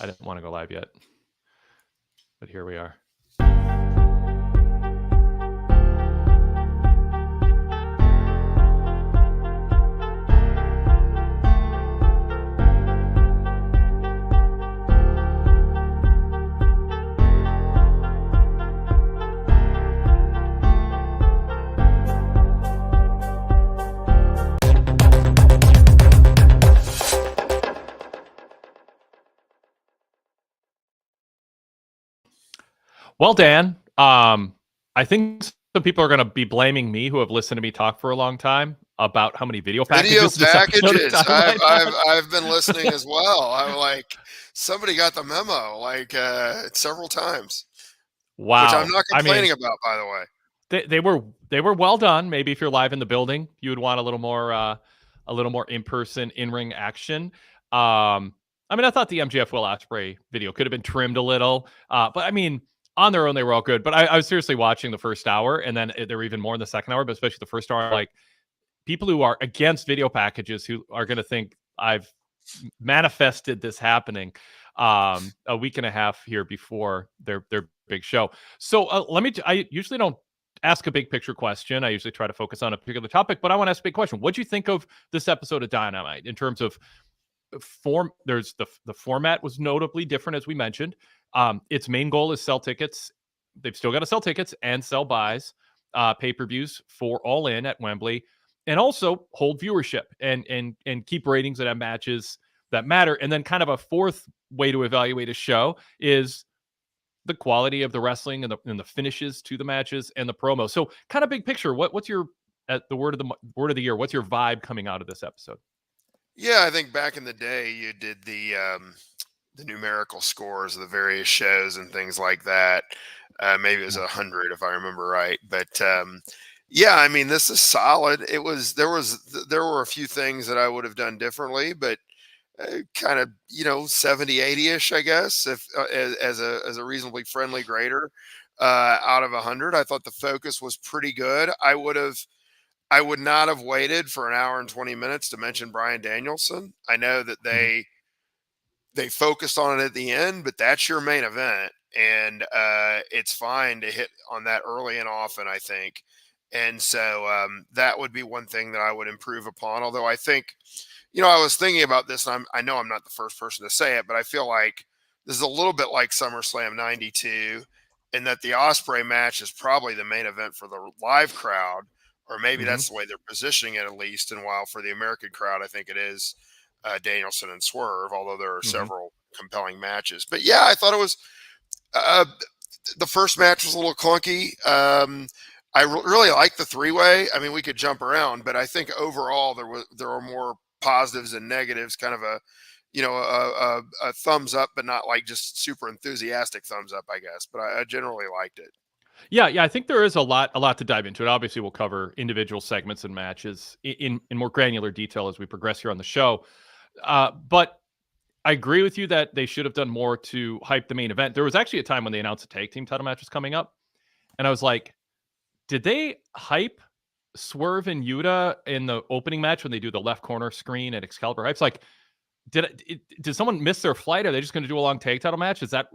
I didn't want to go live yet, but here we are. Well, Dan, I think some people are going to be blaming me who have listened to me talk for a long time about how many video packages. I've been listening as well. I'm like, somebody got the memo like several times. Wow, which I'm not complaining about, by the way. They were well done. Maybe if you're live in the building, you would want a little more in-person, in-ring action. I mean, I thought the MJF Will Ospreay video could have been trimmed a little, but I mean, on their own, they were all good. But I was seriously watching the first hour, and then there were even more in the second hour, but especially the first hour. Like, people who are against video packages who are going to think I've manifested this happening a week and a half here before their big show. So I usually don't ask a big picture question. I usually try to focus on a particular topic, but I want to ask a big question. What do you think of this episode of Dynamite in terms of form? There's the format was notably different, as we mentioned. Its main goal is sell tickets. They've still got to sell tickets and sell buys, pay-per-views for All In at Wembley, and also hold viewership and keep ratings that have matches that matter. And then kind of a fourth way to evaluate a show is the quality of the wrestling and the finishes to the matches and the promo. So kind of big picture, what's your the word of the year? What's your vibe coming out of this episode? Yeah, I think back in the day you did the numerical scores of the various shows and things like that. Maybe it was 100 if I remember right. But yeah, I mean, this is solid. There were a few things that I would have done differently, but kind of 70, 80-ish, I guess, if as a reasonably friendly grader out of 100. I thought the focus was pretty good. I would not have waited for an hour and 20 minutes to mention Bryan Danielson. I know that they focused on it at the end, but that's your main event, and it's fine to hit on that early and often, I think. And so that would be one thing that I would improve upon. Although I think, I was thinking about this, and I know I'm not the first person to say it, but I feel like this is a little bit like SummerSlam 92, in that the Ospreay match is probably the main event for the live crowd, or maybe that's the way they're positioning it at least. And while for the American crowd, I think it is Danielson and Swerve, although there are several compelling matches. But yeah, I thought it was the first match was a little clunky. I really like the three-way. I mean, we could jump around, but I think overall there were more positives and negatives. Kind of a thumbs up, but not like just super enthusiastic thumbs up, I guess. But I generally liked it. Yeah, I think there is a lot to dive into. It obviously we'll cover individual segments and matches in more granular detail as we progress here on the show. But I agree with you that they should have done more to hype the main event. There was actually a time when they announced a tag team title match was coming up, and I was like, did they hype Swerve and Yuta in the opening match when they do the left corner screen at Excalibur Heights? Like, did someone miss their flight? Are they just going to do a long tag title match? Is that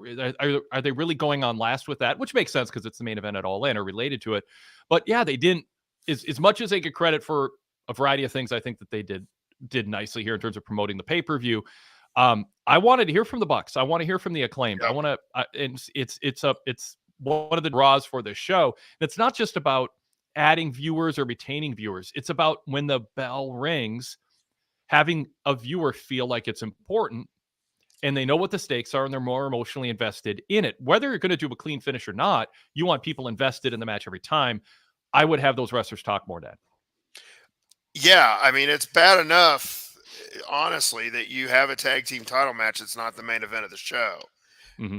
are they really going on last with that? Which makes sense because it's the main event at All In or related to it. But yeah, they didn't. As much as they get credit for a variety of things, I think that they did nicely here in terms of promoting the pay-per-view. I wanted to hear from the Bucks. I want to hear from the Acclaimed. I want to. And it's one of the draws for this show. And it's not just about adding viewers or retaining viewers. It's about when the bell rings, having a viewer feel like it's important and they know what the stakes are and they're more emotionally invested in it. Whether you're going to do a clean finish or not, you want people invested in the match every time. I would have those wrestlers talk more, Dad. Yeah, I mean, it's bad enough, honestly, that you have a tag team title match that's not the main event of the show.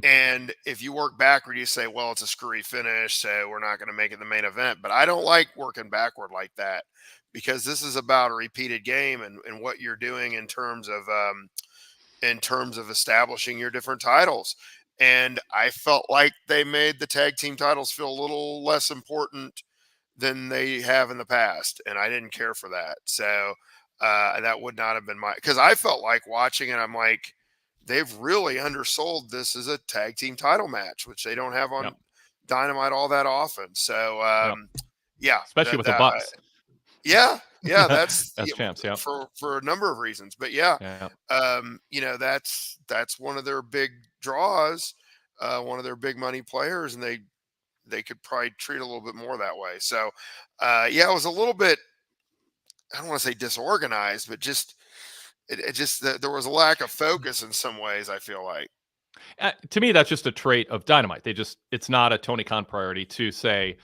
And if you work backward, you say, well, it's a screwy finish, so we're not going to make it the main event. But I don't like working backward like that, because this is about a repeated game and what you're doing in terms of establishing your different titles. And I felt like they made the tag team titles feel a little less important than they have in the past, and I didn't care for that. So that would not have been because I felt like watching it, I'm like, they've really undersold this as a tag team title match, which they don't have Yep. on Dynamite all that often. So Yep. yeah, Especially with the that Bucks yeah, that's as champs. Yep. for a number of reasons. But yeah, Yeah. that's one of their big draws, one of their big money players, and they could probably treat a little bit more that way. So yeah, it was a little bit, I don't want to say disorganized, but just there was a lack of focus in some ways, I feel like. To me, that's just a trait of Dynamite. It's not a Tony Khan priority to say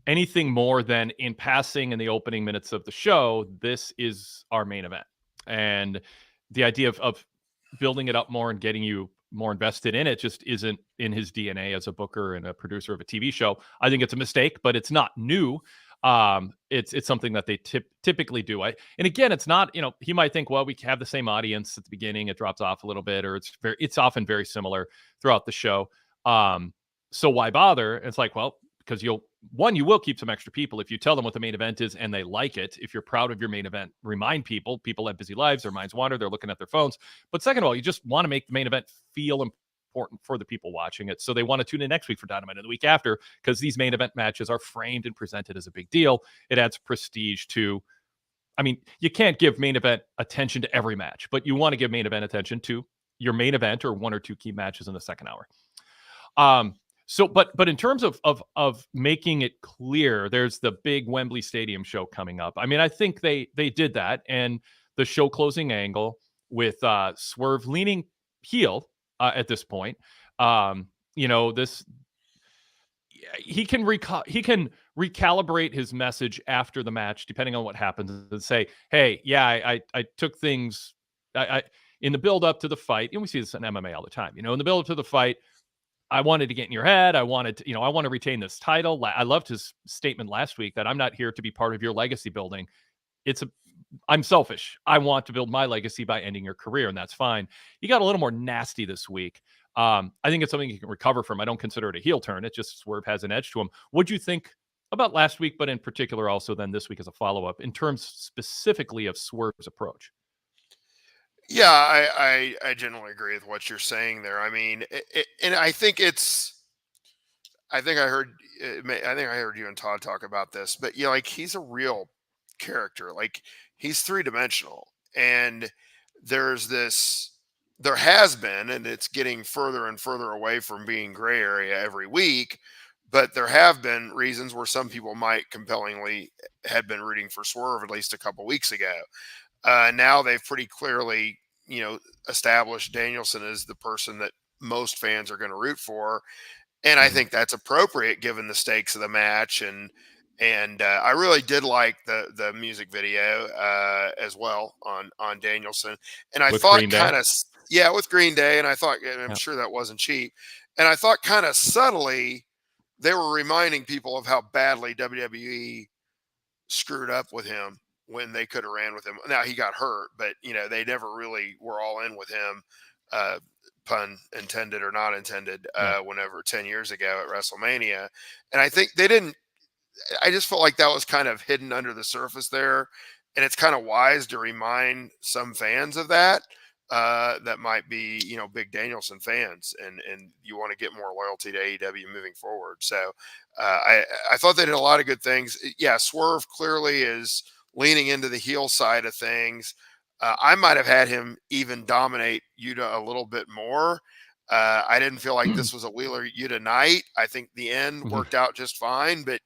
anything more than in passing in the opening minutes of the show, this is our main event. And the idea of building it up more and getting you more invested in it just isn't in his DNA as a booker and a producer of a TV show. I think it's a mistake, but it's not new. It's something that they typically do. And again, it's not, he might think, well, we have the same audience at the beginning, it drops off a little bit, or it's often very similar throughout the show. So why bother? It's like, well, because you will keep some extra people if you tell them what the main event is and they like it. If you're proud of your main event, remind people have busy lives, their minds wander, they're looking at their phones. But second of all, you just want to make the main event feel important for the people watching it. So they want to tune in next week for Dynamite and the week after, because these main event matches are framed and presented as a big deal. It adds prestige to, I mean, you can't give main event attention to every match, but you want to give main event attention to your main event or one or two key matches in the second hour. So, but in terms of making it clear, there's the big Wembley Stadium show coming up. I mean, I think they did that, and the show closing angle with Swerve leaning heel at this point. This he can recalibrate his message after the match, depending on what happens, and say, "Hey, yeah, I took things I in the build up to the fight, and we see this in MMA all the time. In the build up to the fight, I wanted to get in your head. I wanted to, I want to retain this title. I loved his statement last week that I'm not here to be part of your legacy building. I'm selfish. I want to build my legacy by ending your career, and that's fine. He got a little more nasty this week. I think it's something you can recover from. I don't consider it a heel turn. It just Swerve has an edge to him. What'd you think about last week, but in particular also then this week as a follow-up in terms specifically of Swerve's approach? Yeah, I generally agree with what you're saying there. I mean, and I think I think I heard you and Todd talk about this, but yeah, like he's a real character. Like he's three-dimensional, and there has been, and it's getting further and further away from being gray area every week. But there have been reasons where some people might compellingly had been rooting for Swerve at least a couple weeks ago. Now they've pretty clearly, established Danielson as the person that most fans are going to root for, and I think that's appropriate given the stakes of the match. And I really did like the music video as well on Danielson, and I With thought Green Day? kind of with Green Day, and I thought, and I'm sure that wasn't cheap, and I thought kind of subtly they were reminding people of how badly WWE screwed up with him when they could have ran with him. Now he got hurt, but they never really were all in with him, pun intended or not intended, whenever 10 years ago at WrestleMania. And I think they didn't, I just felt like that was kind of hidden under the surface there. And it's kind of wise to remind some fans of that, that might be, big Danielson fans, and you want to get more loyalty to AEW moving forward. So I thought they did a lot of good things. Yeah, Swerve clearly is leaning into the heel side of things. I might have had him even dominate Yuta a little bit more. I didn't feel like this was a Wheeler Yuta night. I think the end worked out just fine, but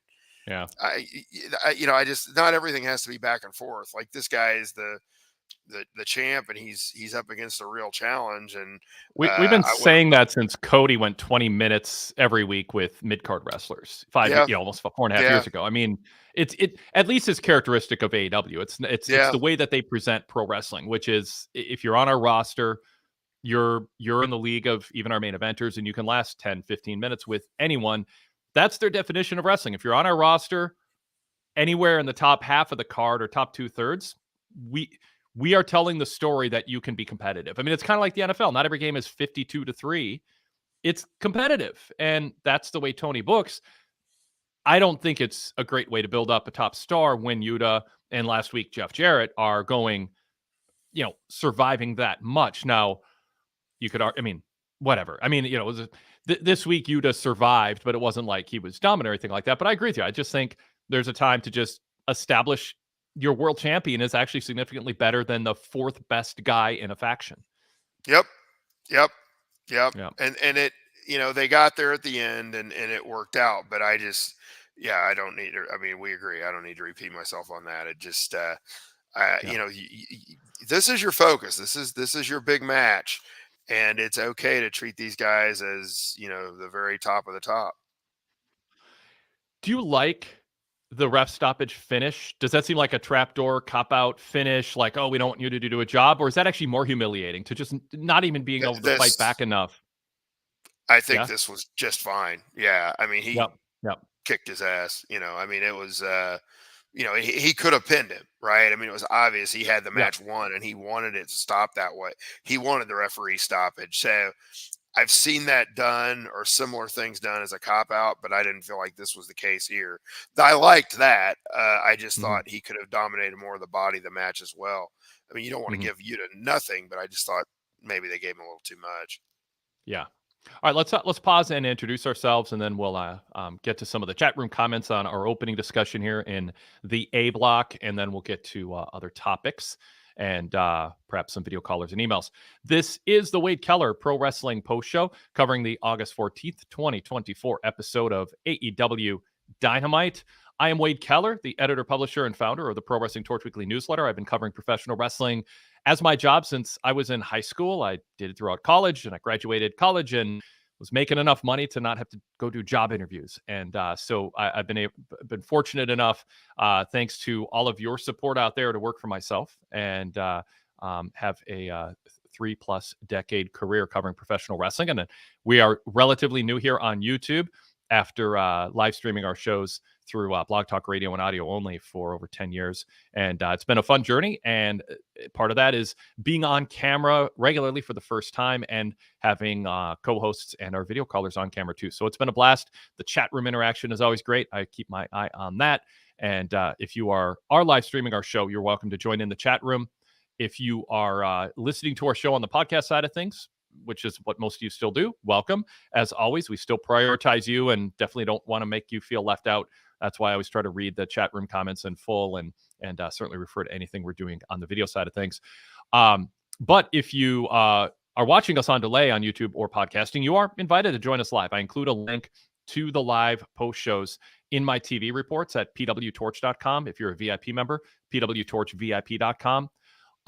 Yeah. I just, not everything has to be back and forth. Like this guy is the champ, and he's up against a real challenge. And We've been saying that since Cody went 20 minutes every week with mid-card wrestlers almost 4.5 years ago. I mean, it at least is characteristic of AEW. It's the way that they present pro wrestling, which is if you're on our roster, you're in the league of even our main eventers, and you can last 10, 15 minutes with anyone. That's their definition of wrestling. If you're on our roster, anywhere in the top half of the card or top 2/3, we are telling the story that you can be competitive. I mean, it's kind of like the NFL. Not every game is 52-3. It's competitive. And that's the way Tony books. I don't think it's a great way to build up a top star when Yuta and last week Jeff Jarrett are going, surviving that much. Now, you could, I mean, whatever. I mean, it was this week Yuta survived, but it wasn't like he was dominant or anything like that. But I agree with you. I just think there's a time to just establish your world champion is actually significantly better than the fourth best guy in a faction. Yep. Yep. Yep. Yeah. And it, they got there at the end and it worked out. But I don't need to. I mean, we agree. I don't need to repeat myself on that. It just, this is your focus. This is your big match, and it's okay to treat these guys as the very top of the top. Do you like the ref stoppage finish? Does that seem like a trapdoor cop out finish? Like, oh, we don't want you to do a job, or is that actually more humiliating to just not even being able to fight back enough? I think this was just fine. Yeah, I mean, he Yep. kicked his ass. I mean, it was. He could have pinned him, right? I mean, it was obvious he had the match won, and he wanted it to stop that way. He wanted the referee stoppage. So I've seen that done or similar things done as a cop out, but I didn't feel like this was the case here. I liked that. I just thought he could have dominated more of the body of the match as well. I mean, you don't want to give Yuta nothing, but I just thought maybe they gave him a little too much. Yeah. All right, let's pause and introduce ourselves, and then we'll get to some of the chat room comments on our opening discussion here in the A block, and then we'll get to other topics and perhaps some video callers and emails. This is the Wade Keller Pro Wrestling Post Show covering the August 14th, 2024 episode of AEW Dynamite. I am Wade Keller, the editor, publisher, and founder of the Pro Wrestling Torch Weekly newsletter. I've been covering professional wrestling as my job since I was in high school. I did it throughout college, and I graduated college and was making enough money to not have to go do job interviews. And so I've been fortunate enough, thanks to all of your support out there, to work for myself and have a 3+ decade career covering professional wrestling. And we are relatively new here on YouTube after live streaming our shows through Blog Talk Radio and audio only for over 10 years. And it's been a fun journey. And part of that is being on camera regularly for the first time and having co-hosts and our video callers on camera too. So it's been a blast. The chat room interaction is always great. I keep my eye on that. And if you are live streaming our show, you're welcome to join in the chat room. If you are listening to our show on the podcast side of things, which is what most of you still do, welcome. As always, we still prioritize you and definitely don't want to make you feel left out. That's why I always try to read the chat room comments in full and certainly refer to anything we're doing on the video side of things. But if you are watching us on delay on YouTube or podcasting, you are invited to join us live. I include a link to the live post shows in my TV reports at PWTorch.com. If you're a VIP member, PWTorchVIP.com.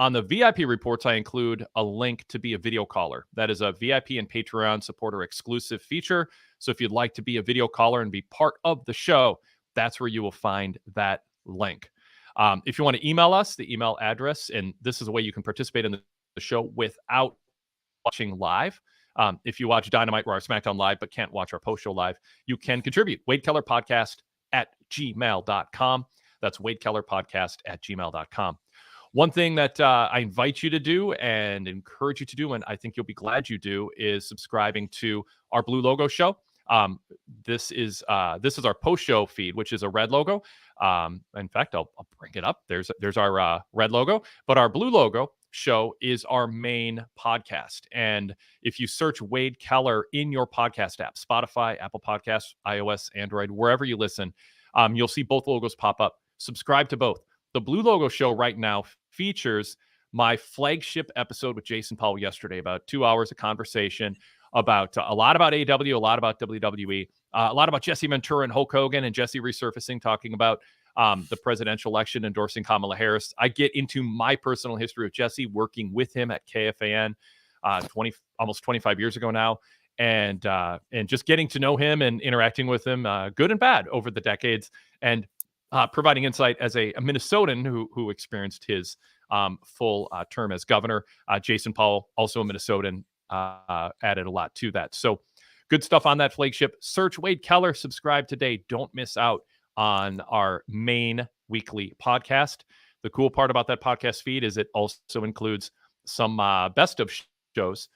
On the VIP reports, I include a link to be a video caller. That is a VIP and Patreon supporter exclusive feature. So if you'd like to be a video caller and be part of the show, that's where you will find that link. If you want to email us, the email address, and this is a way you can participate in the show without watching live. If you watch Dynamite, Raw, or SmackDown live, but can't watch our post show live, you can contribute. WadeKellerPodcast@gmail.com. That's WadeKellerPodcast@gmail.com. One thing that I invite you to do and encourage you to do, and I think you'll be glad you do, is subscribing to our Blue Logo show. This is our post show feed, which is a red logo. In fact, I'll bring it up. There's our red logo, but our Blue Logo show is our main podcast. And if you search Wade Keller in your podcast app, Spotify, Apple Podcasts, iOS, Android, wherever you listen, you'll see both logos pop up. Subscribe to both. The Blue Logo show right now features my flagship episode with Jason Paul yesterday, about 2 hours of conversation about a lot about AEW, a lot about WWE, a lot about Jesse Ventura and Hulk Hogan, and Jesse resurfacing, talking about the presidential election, endorsing Kamala Harris. I get into my personal history with Jesse, working with him at KFAN almost 25 years ago now, and just getting to know him and interacting with him, good and bad, over the decades, and providing insight as a Minnesotan who experienced his full term as governor. Jason Paul, also a Minnesotan, added a lot to that. So good stuff on that flagship. Search Wade Keller, subscribe today. Don't miss out on our main weekly podcast. The cool part about that podcast feed is it also includes some best of shows,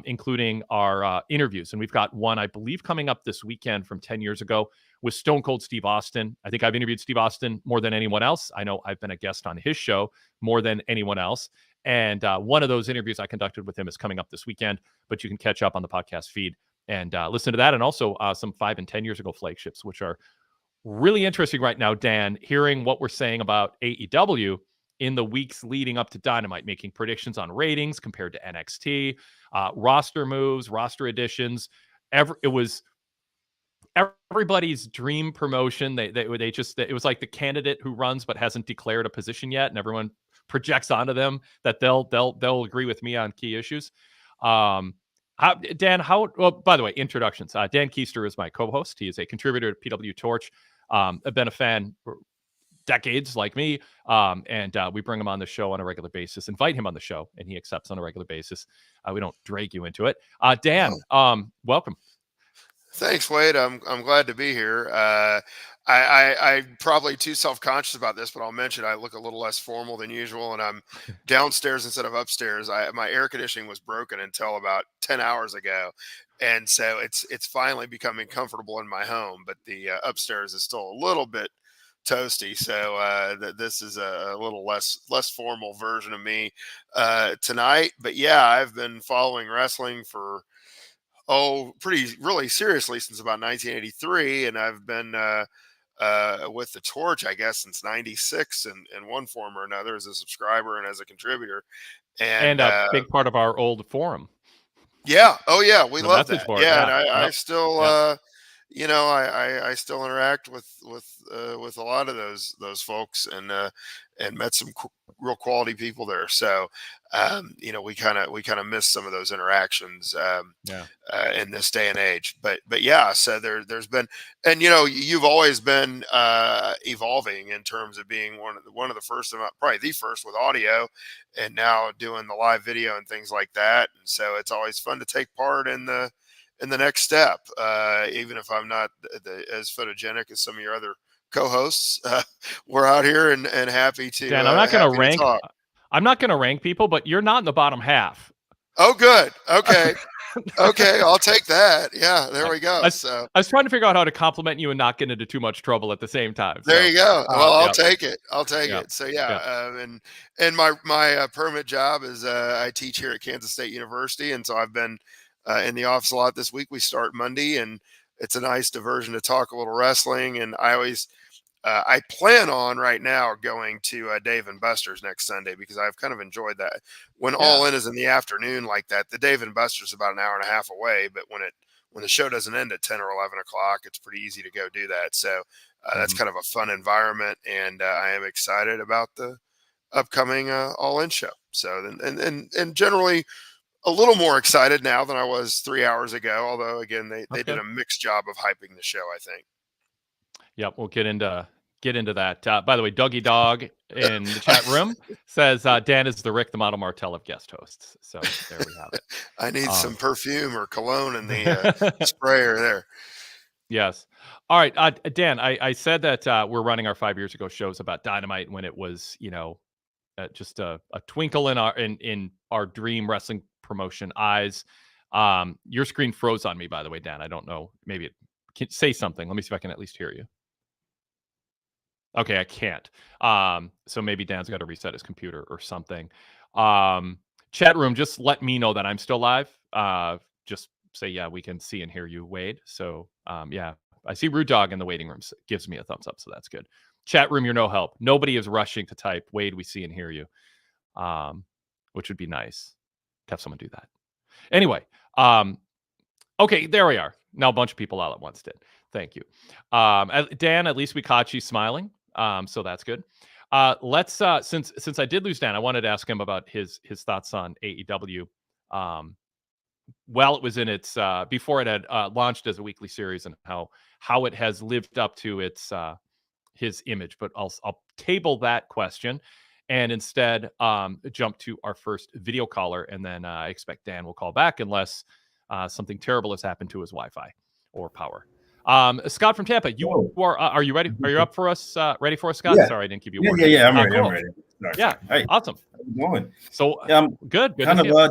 including our interviews. And we've got one, I believe, coming up this weekend from 10 years ago with Stone Cold Steve Austin. I think I've interviewed Steve Austin more than anyone else. I know I've been a guest on his show more than anyone else. And one of those interviews I conducted with him is coming up this weekend, but you can catch up on the podcast feed and listen to that. And also some 5 and 10 years ago flagships, which are really interesting right now, Dan, hearing what we're saying about AEW in the weeks leading up to Dynamite, making predictions on ratings compared to NXT, roster moves, roster additions. It was everybody's dream promotion. They just, it was like the candidate who runs but hasn't declared a position yet, and everyone projects onto them that they'll agree with me on key issues. Dan, well, by the way, introductions. Dan Kuester is my co-host. He is a contributor to PWTorch. I've been a fan for decades, like me, and we bring him on the show on a regular basis, invite him on the show, and he accepts on a regular basis. We don't drag you into it. Dan, welcome. Thanks, Wade. I'm glad to be here. I'm probably too self-conscious about this, but I'll mention I look a little less formal than usual, and I'm downstairs instead of upstairs. My air conditioning was broken until about 10 hours ago, and so it's finally becoming comfortable in my home. But the upstairs is still a little bit toasty, so this is a little less formal version of me tonight. But yeah, I've been following wrestling for really seriously since about 1983, and I've been with the Torch, I guess, since '96, in one form or another, as a subscriber and as a contributor, and a big part of our old forum. Yeah, oh yeah, we the love that. Board. Yeah, and I still, I still interact with a lot of those folks, and met some real quality people there. So, we kind of miss some of those interactions. In this day and age, but yeah, so there's been, and you've always been evolving in terms of being one of the first, probably the first, with audio, and now doing the live video and things like that. And so it's always fun to take part in the next step, even if I'm not as photogenic as some of your other co-hosts. We're out here and happy to. Dan, I'm not going to rank. I'm not going to rank people, but you're not in the bottom half. Oh, good. Okay. Okay, I'll take that. Yeah, there we go. So I was trying to figure out how to compliment you and not get into too much trouble at the same time. There you go. Well, I'll take it. I'll take it. So and my permanent job is I teach here at Kansas State University, and so I've been in the office a lot this week. We start Monday, and it's a nice diversion to talk a little wrestling. And I plan on right now going to Dave and Buster's next Sunday, because I've kind of enjoyed that. When All In is in the afternoon like that, the Dave and Buster's about an hour and a half away, but when the show doesn't end at 10 or 11 o'clock, it's pretty easy to go do that. So that's kind of a fun environment, and I am excited about the upcoming All In show. So and generally a little more excited now than I was 3 hours ago, although again they did a mixed job of hyping the show, I think. Yep, we'll get into that. By the way, Dougie Dog in the chat room says Dan is the Rick the Model Martel of guest hosts. So there we have it. I need some perfume or cologne in the sprayer there. Yes. All right, Dan. I said that we're running our 5 years ago shows about Dynamite when it was, just a twinkle in our dream wrestling promotion eyes. Your screen froze on me, by the way, Dan. I don't know. Maybe it can say something. Let me see if I can at least hear you. Okay, I can't. So maybe Dan's got to reset his computer or something. Chat room, just let me know that I'm still live. Just say, yeah, we can see and hear you, Wade. So, yeah, I see Rude Dog in the waiting room. Gives me a thumbs up, so that's good. Chat room, you're no help. Nobody is rushing to type, Wade, we see and hear you, which would be nice to have someone do that. Anyway, okay, there we are. Now a bunch of people all at once did. Thank you. Dan, at least we caught you smiling. So that's good. Let's since I did lose Dan, I wanted to ask him about his thoughts on AEW. While it was in its before it had launched as a weekly series, and how it has lived up to its his image. But I'll table that question and instead jump to our first video caller, and then I expect Dan will call back unless something terrible has happened to his Wi-Fi or power. Scott from Tampa, are you ready? Are you up for us? Ready for us, Scott? Yeah. Sorry, I didn't give you. Yeah, I'm ready. Cool. I'm ready. Sorry. Yeah, hey, awesome. How you doing? So I'm good. Kind of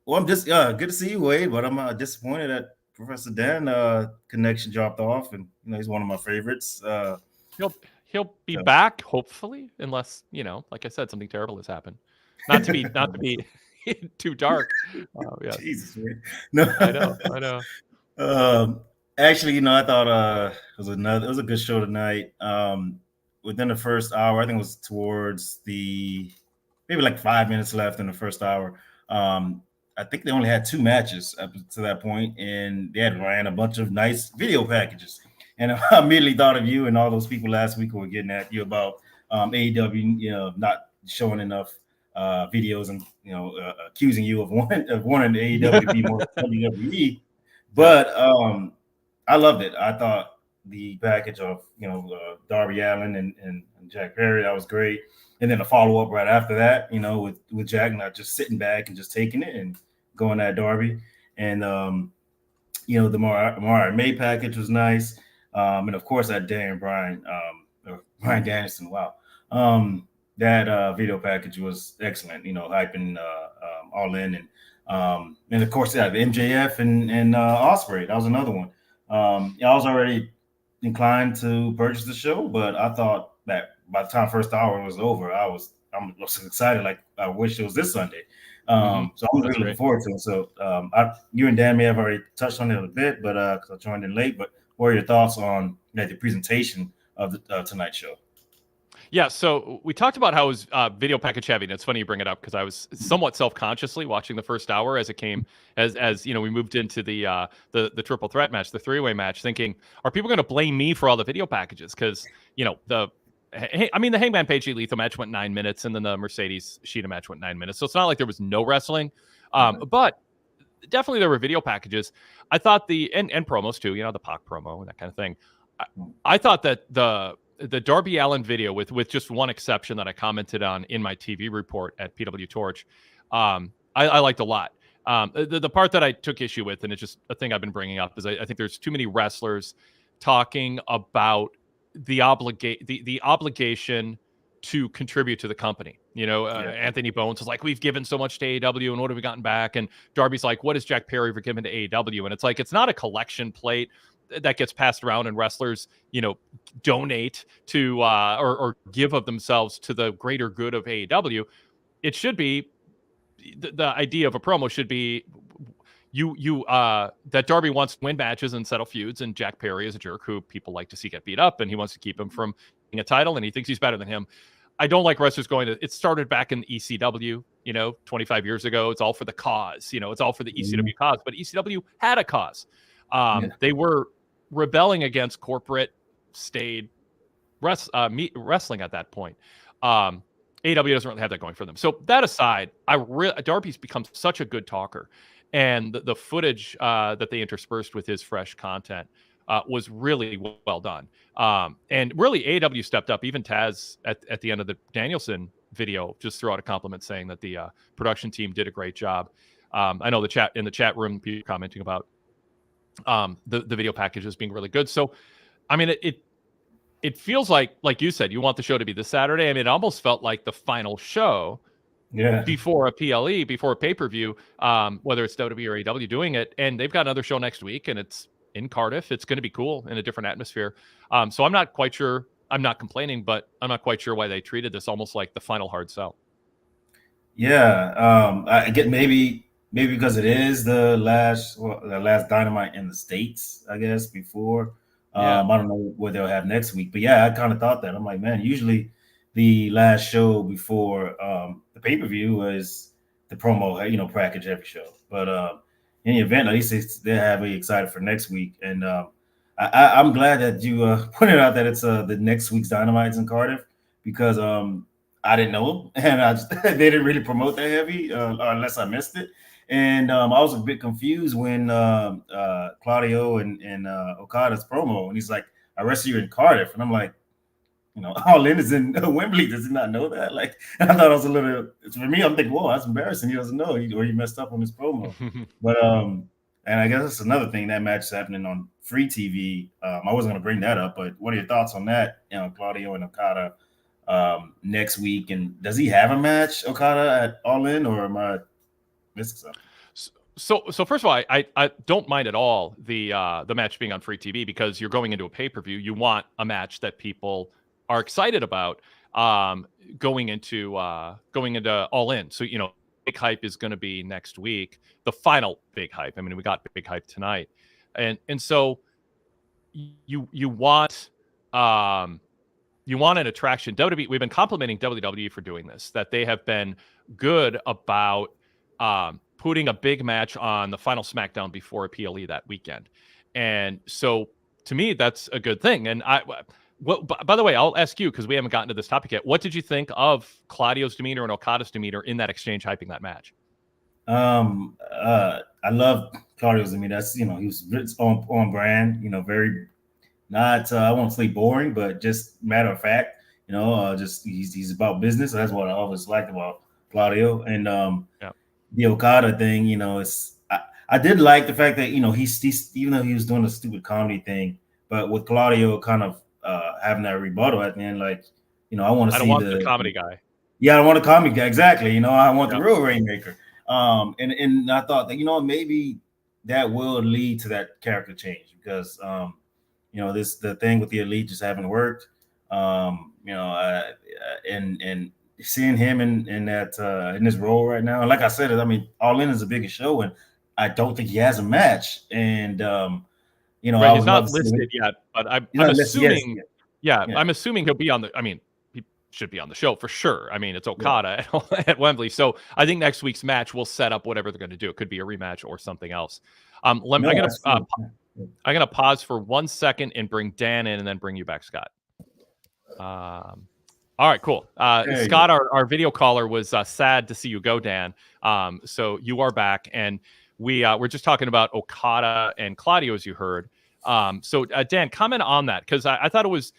I'm just good to see you, Wade. But I'm disappointed that Professor Dan connection dropped off, and he's one of my favorites. He'll be back hopefully, unless like I said, something terrible has happened. Not to be too dark. Oh yeah, Jesus, man. No, I know. actually, I thought it was a good show tonight. Within the first hour, I think it was towards the maybe like 5 minutes left in the first hour. I think they only had 2 matches up to that point, and they had ran a bunch of nice video packages. And I immediately thought of you and all those people last week who were getting at you about AEW, not showing enough videos and accusing you of wanting the AEW to be more WWE. But I loved it. I thought the package of Darby Allin and Jack Perry, that was great. And then the follow up right after that, with Jack not just sitting back and just taking it and going at Darby. And the Mariah May package was nice. And of course that Brian Danielson. Wow. That video package was excellent, hyping All In and of course, the MJF and Ospreay. That was another one. I was already inclined to purchase the show, but I thought that by the time first hour was over, I'm excited. Like I wish it was this Sunday. So I'm really looking forward to it. So you and Dan may have already touched on it a bit, but because I joined in late. But what are your thoughts on the presentation of the tonight's show? Yeah, so we talked about how it was video package heavy, and it's funny you bring it up because I was somewhat self-consciously watching the first hour as it came, as we moved into the triple threat match, the three-way match, thinking, are people going to blame me for all the video packages? Because the Hangman Page Lethal match went 9 minutes, and then the Mercedes Sheeta match went 9 minutes, so it's not like there was no wrestling, but definitely there were video packages. I thought and promos too, the Pac promo and that kind of thing. I thought that the Darby Allin video, with just one exception that I commented on in my TV report at PWTorch, I liked a lot. The part that I took issue with, and it's just a thing I've been bringing up, is I think there's too many wrestlers talking about the obligation to contribute to the company. Anthony Bones is like, we've given so much to AEW, and what have we gotten back? And Darby's like, what has Jack Perry ever given to AEW? And it's like, it's not a collection plate that gets passed around and wrestlers, donate to or give of themselves to the greater good of AEW. It should be the idea of a promo should be that Darby wants to win matches and settle feuds, and Jack Perry is a jerk who people like to see get beat up, and he wants to keep him from getting a title, and he thinks he's better than him. I don't like wrestlers it started back in ECW, 25 years ago. It's all for the cause, it's all for the ECW cause, but ECW had a cause. They were rebelling against corporate stayed wrestling at that point. AEW doesn't really have that going for them. So that aside, Darby's become such a good talker, and the footage that they interspersed with his fresh content was really well done. And really, AEW stepped up. Even Taz at the end of the Danielson video just threw out a compliment saying that the production team did a great job. I know in the chat room, people commenting about the video packages being really good. So, I mean, it feels like you said, you want the show to be this Saturday. I mean, it almost felt like the final show before a PLE, before a pay-per-view, whether it's WWE or AEW doing it. And they've got another show next week, and it's in Cardiff. It's going to be cool in a different atmosphere. So I'm not quite sure. I'm not complaining, but I'm not quite sure why they treated this almost like the final hard sell. Yeah. I get maybe because it is the last Dynamite in the States, I guess, before. I don't know what they'll have next week. But yeah, I kind of thought that. I'm like, man, usually the last show before the pay-per-view was the promo, package every show. But in the event, at least they're heavily excited for next week. And I'm glad that you pointed out that it's the next week's Dynamite's in Cardiff, because I didn't know, and they didn't really promote that heavy, unless I missed it. And I was a bit confused when Claudio and Okada's promo, and he's like, I wrestle you in Cardiff. And I'm like, All In is in Wembley. Does he not know that? Like, I thought it was a little, for me, I'm thinking, whoa, that's embarrassing. He doesn't know, or he messed up on his promo. But, and I guess that's another thing, that match is happening on free TV. I wasn't going to bring that up, but what are your thoughts on that? Claudio and Okada next week. And does he have a match, Okada, at All In, or am I missing something? So first of all, I don't mind at all the match being on free TV, because you're going into a pay-per-view. You want a match that people are excited about. going into All In. So, you know, big hype is going to be next week, the final big hype. I mean, we got big hype tonight. And so you want an attraction. WWE, we've been complimenting WWE for doing this, that they have been good about putting a big match on the final SmackDown before a PLE that weekend. And so to me, that's a good thing. And by the way, I'll ask you, because we haven't gotten to this topic yet. What did you think of Claudio's demeanor and Okada's demeanor in that exchange hyping that match? I love Claudio's demeanor. That's, you know, he was on brand, you know, very not I won't say boring, but just matter of fact, you know, just he's about business. That's what I always liked about Claudio. And the Okada thing, you know, I did like the fact that, you know, he's even though he was doing a stupid comedy thing, but with Claudio kind of having that rebuttal at the end, like, you know, I want to see the comedy guy. Yeah, I want a comedy guy, exactly. You know, I want the real Rainmaker. And I thought that, you know, maybe that will lead to that character change, because you know, the thing with the Elite just haven't worked. You know, and seeing him in this role right now, and like I said, I mean, All In is the biggest show, and I don't think he has a match. And you know, right, he's not listed yet, but I'm assuming, yeah, I'm assuming he'll be on the. I mean, he should be on the show for sure. I mean, it's Okada at Wembley, so I think next week's match will set up whatever they're going to do. It could be a rematch or something else. I'm gonna pause for 1 second and bring Dan in, and then bring you back, Scott. All right, cool. Scott, our video caller, was sad to see you go, Dan. So you are back, and we're just talking about Okada and Claudio, as you heard. So Dan, comment on that, because I thought it was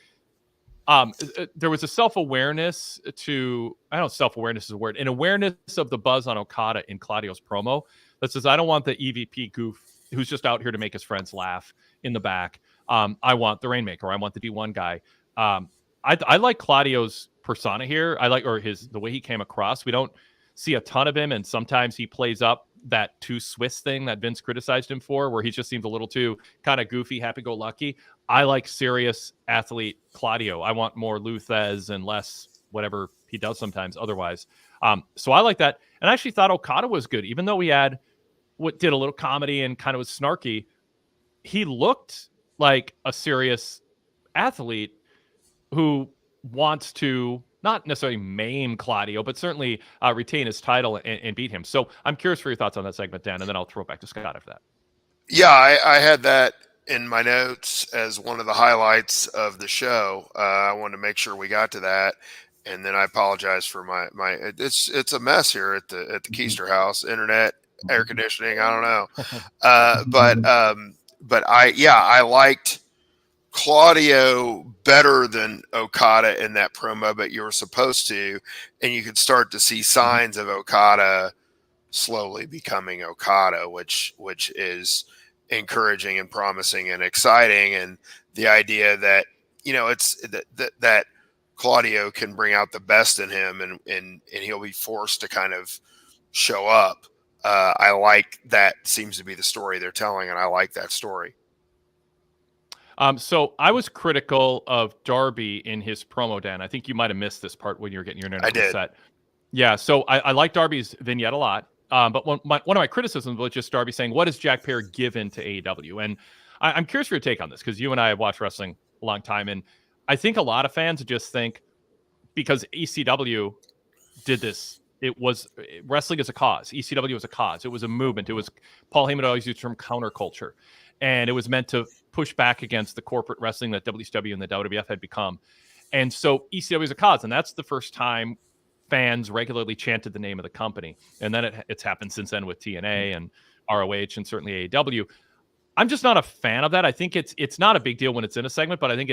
there was a self-awareness to, I don't know if self-awareness is a word, an awareness of the buzz on Okada in Claudio's promo that says, I don't want the EVP goof who's just out here to make his friends laugh in the back. I want the Rainmaker. I want the D1 guy. I like Claudio's persona here. I like, the way he came across. We don't see a ton of him, and sometimes he plays up that too Swiss thing that Vince criticized him for, where he just seems a little too kind of goofy, happy-go-lucky. I like serious athlete Claudio. I want more Luthez and less whatever he does sometimes otherwise. So I like that. And I actually thought Okada was good, even though he had did a little comedy and kind of was snarky. He looked like a serious athlete who wants to not necessarily maim Claudio, but certainly retain his title and beat him. So I'm curious for your thoughts on that segment, Dan, and then I'll throw it back to Scott after that. Yeah, I had that in my notes as one of the highlights of the show. I wanted to make sure we got to that. And then I apologize for my it's a mess here at the Kuester house, internet, air conditioning. I don't know. But I liked Claudio better than Okada in that promo, but you were supposed to, and you could start to see signs of Okada slowly becoming Okada, which is encouraging and promising and exciting. And the idea that, you know, it's that Claudio can bring out the best in him, and he'll be forced to kind of show up. I like that. Seems to be the story they're telling, and I like that story. So I was critical of Darby in his promo, Dan. I think you might have missed this part when you were getting your internet set. Yeah, so I like Darby's vignette a lot. But one of my criticisms was just Darby saying, what has Jack Perry given to AEW? And I'm curious for your take on this, because you and I have watched wrestling a long time, and I think a lot of fans just think because ECW did this, it was wrestling as a cause. ECW was a cause. It was a movement. It was, Paul Heyman always used the term counterculture. And it was meant to push back against the corporate wrestling that WCW and the WWF had become. And so ECW is a cause. And that's the first time fans regularly chanted the name of the company. And then it's happened since then with TNA and ROH and certainly AEW. I'm just not a fan of that. I think it's not a big deal when it's in a segment, but I think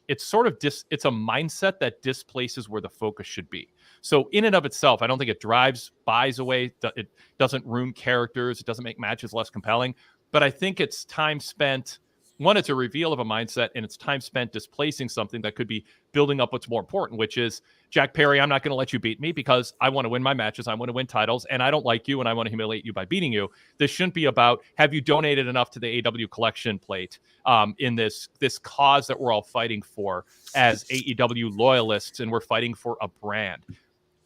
it's sort of it's a mindset that displaces where the focus should be. So in and of itself, I don't think it drives buys away. It doesn't ruin characters. It doesn't make matches less compelling. But I think it's time spent one, it's a reveal of a mindset, and it's time spent displacing something that could be building up what's more important, which is, Jack Perry, I'm not going to let you beat me because I want to win my matches. I want to win titles, and I don't like you, and I want to humiliate you by beating you. This shouldn't be about, have you donated enough to the AEW collection plate in this cause that we're all fighting for as AEW loyalists, and we're fighting for a brand.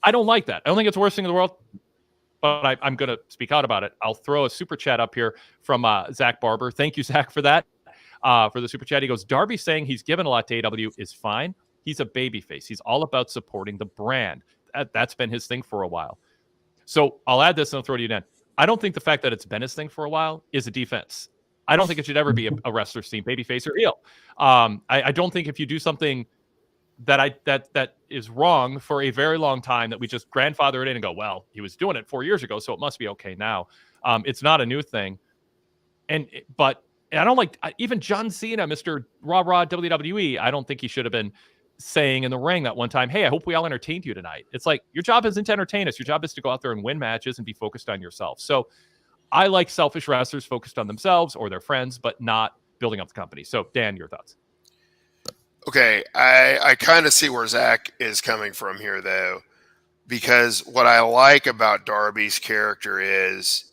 I don't like that. I don't think it's the worst thing in the world, but I'm going to speak out about it. I'll throw a super chat up here from Zach Barber. Thank you, Zach, for that. For the super chat. He goes, Darby saying he's given a lot to AEW is fine. He's a babyface. He's all about supporting the brand. That's been his thing for a while. So I'll add this and I'll throw it to you then. I don't think the fact that it's been his thing for a while is a defense. I don't think it should ever be a wrestler's team, babyface or heel. I don't think if you do something that is wrong for a very long time, that we just grandfather it in and go, well, he was doing it 4 years ago, so it must be okay now. It's not a new thing. But I don't like even John Cena, Mr. Raw WWE. I don't think he should have been saying in the ring that one time, hey, I hope we all entertained you tonight. It's like, your job isn't to entertain us. Your job is to go out there and win matches and be focused on yourself. So I like selfish wrestlers focused on themselves or their friends, but not building up the company. So Dan, your thoughts? Okay, I kind of see where Zach is coming from here, though, because what I like about Darby's character is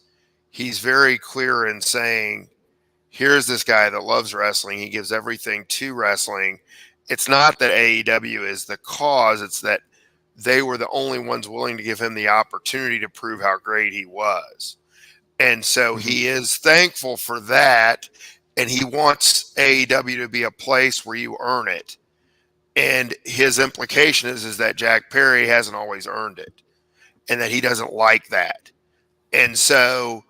he's very clear in saying, here's this guy that loves wrestling. He gives everything to wrestling. It's not that AEW is the cause. It's that they were the only ones willing to give him the opportunity to prove how great he was. And so he is thankful for that. And he wants AEW to be a place where you earn it. And his implication is that Jack Perry hasn't always earned it and that he doesn't like that. And so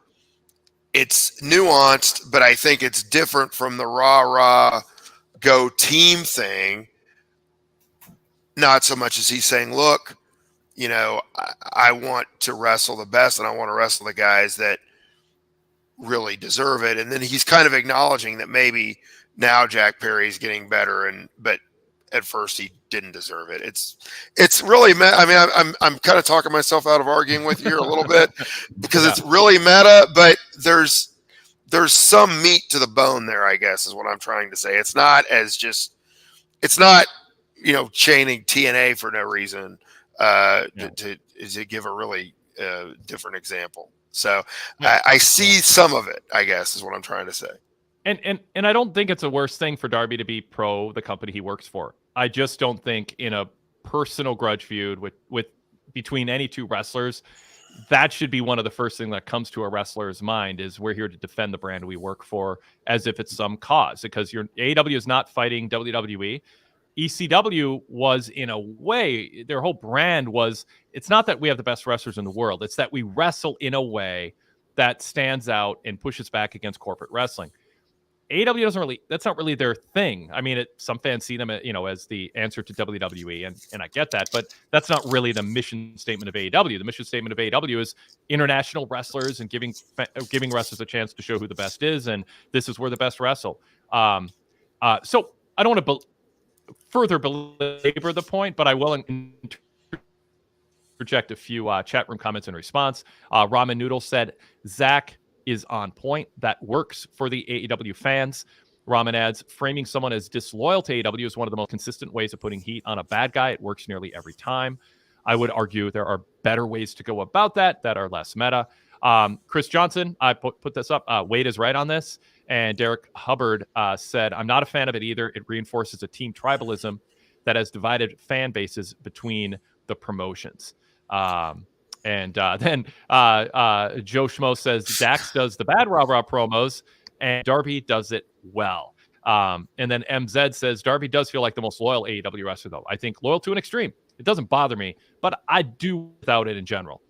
it's nuanced, but I think it's different from the rah-rah go team thing. Not so much as he's saying, look, you know, I want to wrestle the best and I want to wrestle the guys that really deserve it. And then he's kind of acknowledging that maybe now Jack Perry's getting better, but at first he didn't deserve it. It's really I mean, I'm kind of talking myself out of arguing with you here a little bit because it's really meta, but there's some meat to the bone there, I guess, is what I'm trying to say. It's not, you know, chaining TNA for no reason to give a really different example. So I see some of it, I guess, is what I'm trying to say. And I don't think it's a worse thing for Darby to be pro the company he works for. I just don't think in a personal grudge feud with between any two wrestlers, that should be one of the first things that comes to a wrestler's mind is we're here to defend the brand we work for as if it's some cause, because your AEW is not fighting WWE. ECW was, in a way, their whole brand was, it's not that we have the best wrestlers in the world. It's that we wrestle in a way that stands out and pushes back against corporate wrestling. AEW doesn't really, that's not really their thing. I mean, some fans see them, as the answer to WWE, and I get that, but that's not really the mission statement of AEW. The mission statement of AEW is international wrestlers and giving wrestlers a chance to show who the best is, and this is where the best wrestle. So I don't want to further belabor the point, but I will interject a few chat room comments in response. Ramen Noodle said, Zach is on point. That works for the AEW fans. Ramen adds, framing someone as disloyal to AEW is one of the most consistent ways of putting heat on a bad guy. It works nearly every time. I would argue there are better ways to go about that are less meta. Chris Johnson, I put this up. Wade is right on this. And Derek Hubbard said, I'm not a fan of it either. It reinforces a team tribalism that has divided fan bases between the promotions. And then Joe Schmo says Dax does the bad rah-rah promos and Darby does it well. And then MZ says Darby does feel like the most loyal AEW wrestler, though. I think loyal to an extreme. It doesn't bother me, but I do without it in general.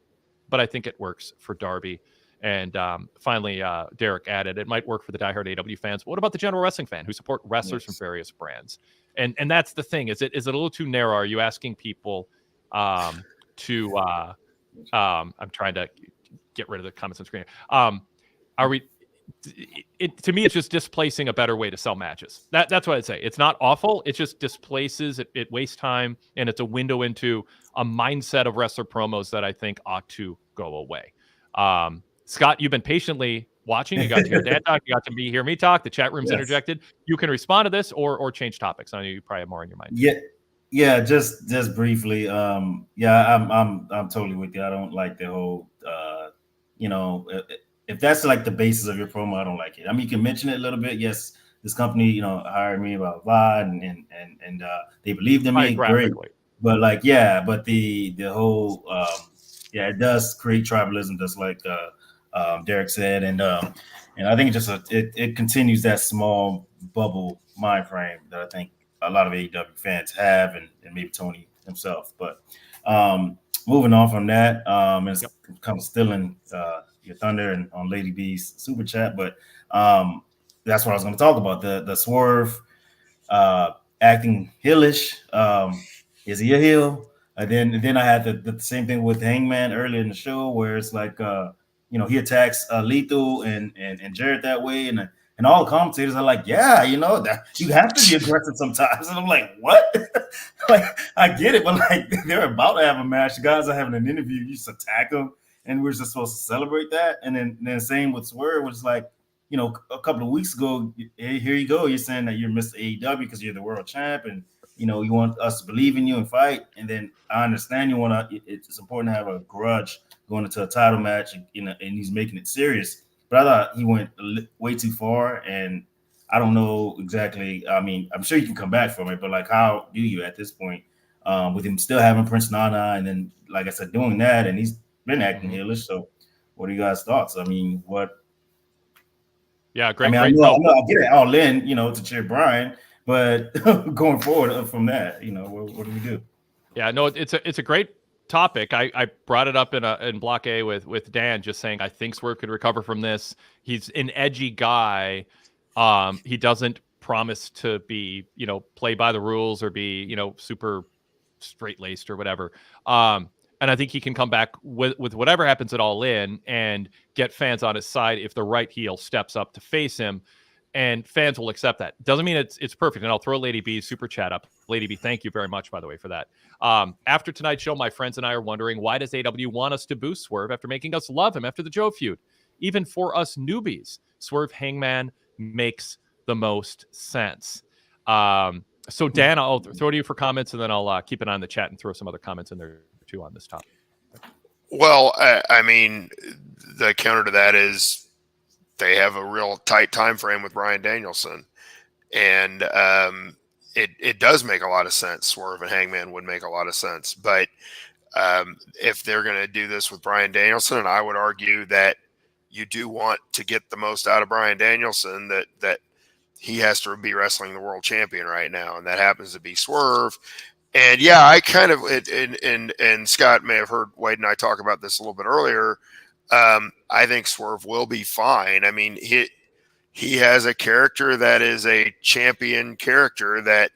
But I think it works for Darby. And finally, Derek added, it might work for the diehard AEW fans. But what about the general wrestling fan who support wrestlers from various brands? And that's the thing. Is it a little too narrow? Are you asking people to I'm trying to get rid of the comments on screen. Are we? To me, it's just displacing a better way to sell matches. That's what I'd say. It's not awful. It just displaces. It wastes time, and it's a window into a mindset of wrestler promos that I think ought to go away. Scott, you've been patiently watching. You got to hear Dan talk. You got to hear me talk. The chat room's Yes. interjected. You can respond to this or change topics. I know you probably have more in your mind. Yeah, just briefly. Yeah, I'm totally with you. I don't like the whole, you know, if that's like the basis of your promo, I don't like it. I mean, you can mention it a little bit. Yes, this company, you know, hired me, blah blah, and they believed in me. Great, Graphically. but like, yeah, but the whole, yeah, it does create tribalism, just like Derek said, and I think it continues that small bubble mind frame that I think a lot of AEW fans have, and maybe Tony himself. But moving on from that, it's kind of stealing your thunder and on Lady B's super chat, but that's what I was going to talk about. The Swerve acting heelish. Is he a heel? And then I had the same thing with Hangman earlier in the show, where it's like you know, he attacks Lethal and Jarrett that way, and all the commentators are like, yeah, you know, that you have to be aggressive sometimes. And I'm like, what? Like, I get it, but like, they're about to have a match. The guys are having an interview. You just attack them, and we're just supposed to celebrate that. And then same with Swerve, which is like, you know, a couple of weeks ago, here you go. You're saying that you're Mr. AEW because you're the world champ, and you know, you want us to believe in you and fight. And then I understand you want to. It's important to have a grudge going into a title match, and he's making it serious. But I thought he went way too far, and I don't know exactly. I mean, I'm sure you can come back from it, but like, how do you at this point with him still having Prince Nana, and then, like I said, doing that, and he's been acting heelish. So, what are you guys' thoughts? I mean, what? Yeah, great. I mean, great. I know I'll get it all in, you know, to cheer Brian, but going forward from that, you know, what do we do? Yeah, no, it's a great topic. I brought it up in Block A with Dan, just saying I think Swerve could recover from this. He's an edgy guy. He doesn't promise to be, you know, play by the rules or be, you know, super straight laced or whatever. And I think he can come back with whatever happens at All In and get fans on his side if the right heel steps up to face him, and fans will accept that. Doesn't mean it's perfect. And I'll throw Lady B's super chat up. Lady B, thank you very much, by the way, for that. After tonight's show, my friends and I are wondering, why does AW want us to boost Swerve after making us love him after the Joe feud? Even for us newbies, Swerve Hangman makes the most sense. So Dan, I'll throw to you for comments, and then I'll keep an eye on the chat and throw some other comments in there too on this topic. Well, I mean, the counter to that is they have a real tight time frame with Bryan Danielson, and it does make a lot of sense. Swerve and Hangman would make a lot of sense, but if they're going to do this with Bryan Danielson, and I would argue that you do want to get the most out of Bryan Danielson, that he has to be wrestling the world champion right now, and that happens to be Swerve. And yeah, I kind of and Scott may have heard Wade and I talk about this a little bit earlier. I think Swerve will be fine. I mean, he has a character that is a champion character that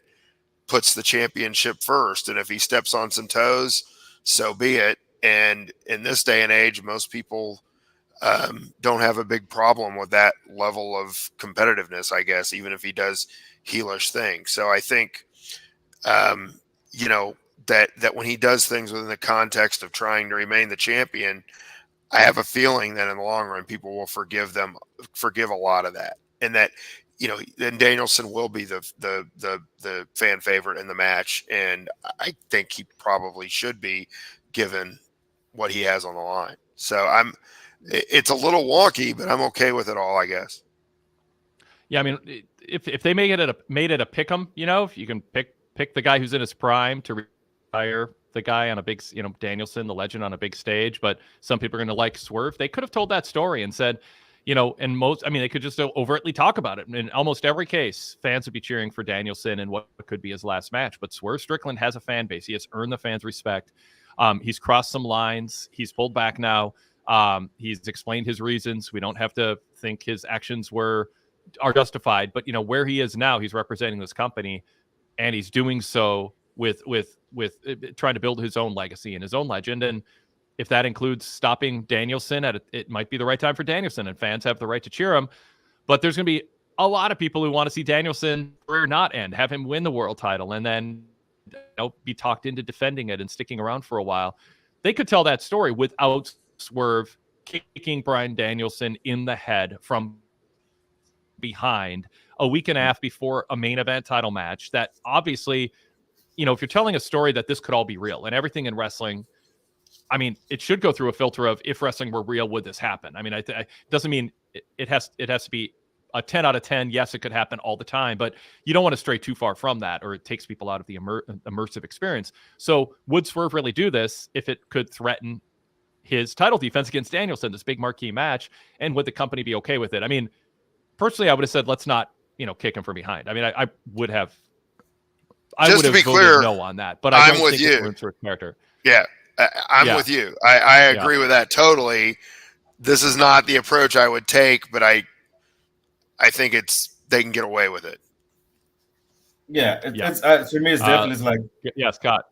puts the championship first, and if he steps on some toes, so be it. And in this day and age, most people don't have a big problem with that level of competitiveness, I guess, even if he does heelish things. So I think you know, that when he does things within the context of trying to remain the champion, I have a feeling that in the long run, people will forgive a lot of that, and that, you know, then Danielson will be the fan favorite in the match, and I think he probably should be, given what he has on the line. So it's a little wonky, but I'm okay with it all, I guess. Yeah, I mean, if they made it a pick 'em, you know, if you can pick the guy who's in his prime to retire the guy on a big, you know, Danielson, the legend, on a big stage, but some people are going to like Swerve. They could have told that story and said, you know, they could just overtly talk about it. In almost every case, fans would be cheering for Danielson and what could be his last match. But Swerve Strickland has a fan base. He has earned the fans' respect. He's crossed some lines. He's pulled back now. He's explained his reasons. We don't have to think his actions are justified. But, you know, where he is now, he's representing this company, and he's doing so with trying to build his own legacy and his own legend. And if that includes stopping Danielson it might be the right time for Danielson, and fans have the right to cheer him. But there's going to be a lot of people who want to see Danielson career not end, have him win the world title, and then, you know, be talked into defending it and sticking around for a while. They could tell that story without Swerve kicking Bryan Danielson in the head from behind a week and a half before a main event title match that obviously, if you're telling a story that this could all be real and everything in wrestling, I mean, it should go through a filter of if wrestling were real, would this happen? I mean, it doesn't mean it has to be a 10 out of 10. Yes, it could happen all the time, but you don't want to stray too far from that or it takes people out of the immersive experience. So would Swerve really do this if it could threaten his title defense against Danielson, this big marquee match? And would the company be okay with it? I mean, personally, I would have said, let's not, kick him from behind. I mean, I would have voted clear, no on that, but I don't think it ruins her character. Yeah. I'm with you. I agree with that totally. This is not the approach I would take, but I think they can get away with it. Yeah, it's for me. It's definitely like Scott.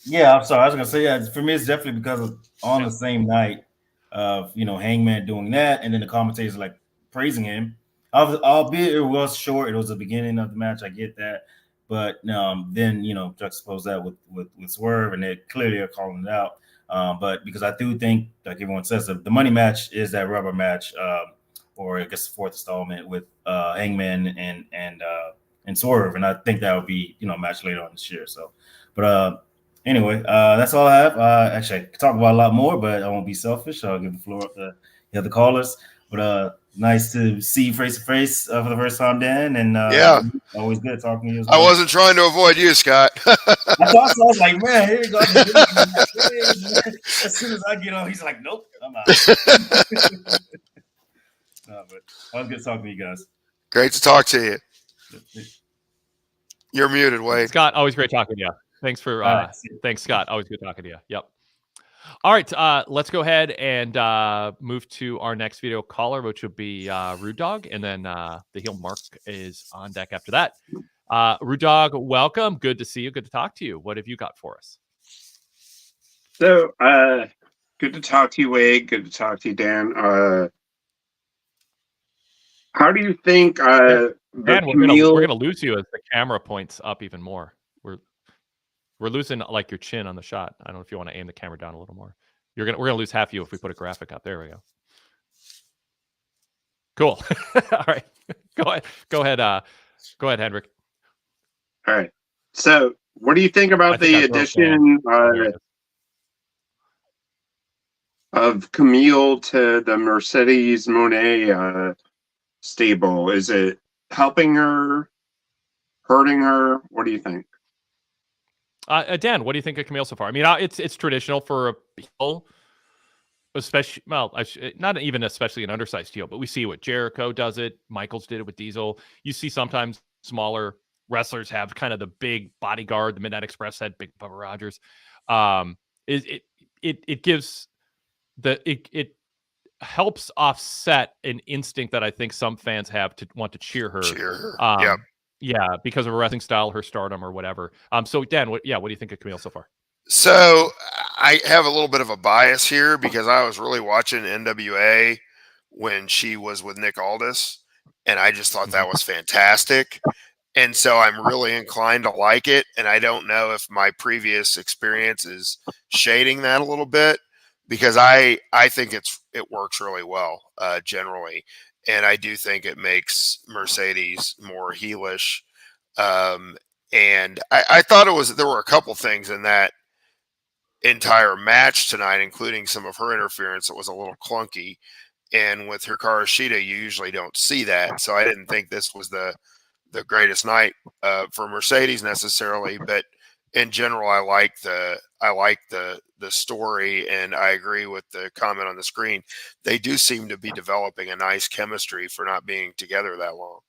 Yeah, I'm sorry. I was gonna say for me, it's definitely because of on the same night of Hangman doing that, and then the commentators like praising him. Albeit it was short. It was the beginning of the match. I get that. But then juxtapose that with Swerve, and they clearly are calling it out. But because I do think, like everyone says, the money match is that rubber match, or I guess the fourth installment with Hangman and Swerve, and I think that would be a match later on this year. So, but anyway, that's all I have. Actually, I could talk about a lot more, but I won't be selfish. I'll give the floor up to the other callers. But nice to see you face to face for the first time, Dan. And always good talking to you. I wasn't trying to avoid you, Scott. I thought so. I was like, man, here you go. As soon as I get on, he's like, nope, I'm out. But always good talking to you guys. Great to talk to you. You're muted, Wade. Scott, always great talking to you. Thanks for thanks, Scott. Always good talking to you. Yep. All right, let's go ahead and move to our next video caller, which will be Rude Dog, and then the heel Mark is on deck after that. Rude Dog, welcome. Good to see you. Good to talk to you. What have you got for us? So, good to talk to you, Wade. Good to talk to you, Dan. How do you think Dan, we're gonna lose you as the camera points up even more. We're losing like your chin on the shot. I don't know if you want to aim the camera down a little more. We're gonna lose half you if we put a graphic up. There we go. Cool. All right. Go ahead, Hendrik. All right. So, what do you think about the addition of Camille to the Mercedes Moné stable? Is it helping her, hurting her? What do you think? Dan, what do you think of Camille so far? I mean, it's traditional for a heel, especially, not even especially an undersized heel, but we see what Jericho does it. Michaels did it with Diesel. You see sometimes smaller wrestlers have kind of the big bodyguard. The Midnight Express had Big Bubba Rogers. It gives it helps offset an instinct that I think some fans have to want to cheer her. Yeah. Yeah, because of her wrestling style, her stardom, or whatever. So, Dan, what do you think of Camille so far? So, I have a little bit of a bias here because I was really watching NWA when she was with Nick Aldis, and I just thought that was fantastic. And so I'm really inclined to like it, and I don't know if my previous experience is shading that a little bit because I think it works really well generally. And I do think it makes Mercedes more heelish. And I thought there were a couple things in that entire match tonight, including some of her interference that was a little clunky. And with Hikaru Shida, you usually don't see that. So I didn't think this was the greatest night for Mercedes necessarily. But in general, I like the story, and I agree with the comment on the screen. They do seem to be developing a nice chemistry for not being together that long.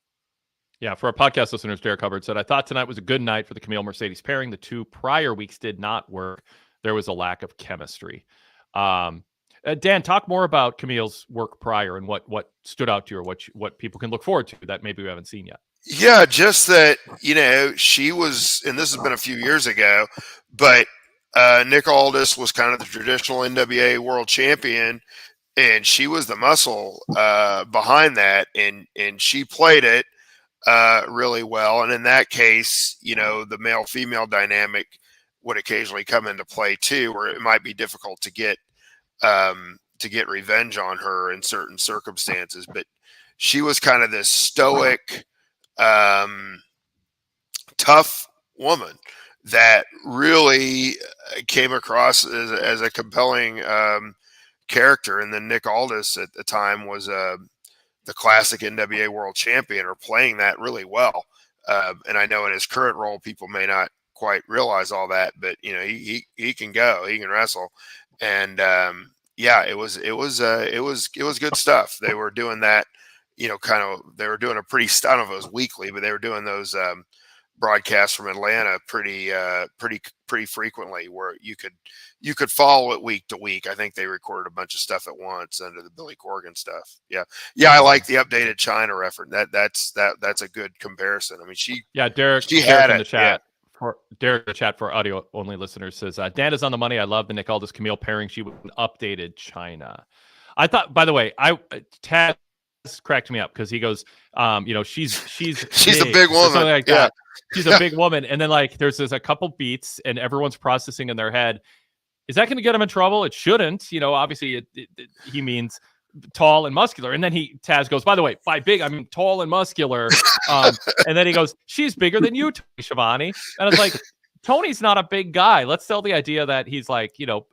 Yeah, for our podcast listeners, Derek Hubbard said, I thought tonight was a good night for the Camille Mercedes pairing. The two prior weeks did not work. There was a lack of chemistry. Dan, talk more about Camille's work prior and what stood out to you, or what people can look forward to that maybe we haven't seen yet. Yeah, just that, she was, and this has been a few years ago, but Nick Aldis was kind of the traditional NWA world champion, and she was the muscle behind that, and she played it really well. And in that case, the male-female dynamic would occasionally come into play too, where it might be difficult to get to get revenge on her in certain circumstances, but she was kind of this stoic, tough woman that really came across as a compelling character. And then Nick Aldis at the time was the classic NWA World Champion, or playing that really well. And I know in his current role, people may not quite realize all that, but you know, he can go, he can wrestle, and yeah, it was good stuff. They were doing that, you know, they were doing a pretty, I don't know if it was weekly, but they were doing those broadcasts from Atlanta pretty frequently, where you could follow it week to week. I think they recorded a bunch of stuff at once under the Billy Corgan stuff. Yeah, I like the updated China reference. That's a good comparison. I mean, Derek had in the chat. For Derek, the chat for audio only listeners says, Dan is on the money. I love the Nick Aldis Camille pairing. She was an updated China. I thought, by the way, Taz cracked me up because he goes, you know, she's a big woman, like that. She's a big woman, and then like there's a couple beats, and everyone's processing in their head, is that going to get him in trouble? It shouldn't, you know. Obviously, he means tall and muscular, and then Taz goes, by the way, by big I mean tall and muscular, and then he goes, she's bigger than you, Shivani, and I was like, Tony's not a big guy. Let's sell the idea that he's like, you know.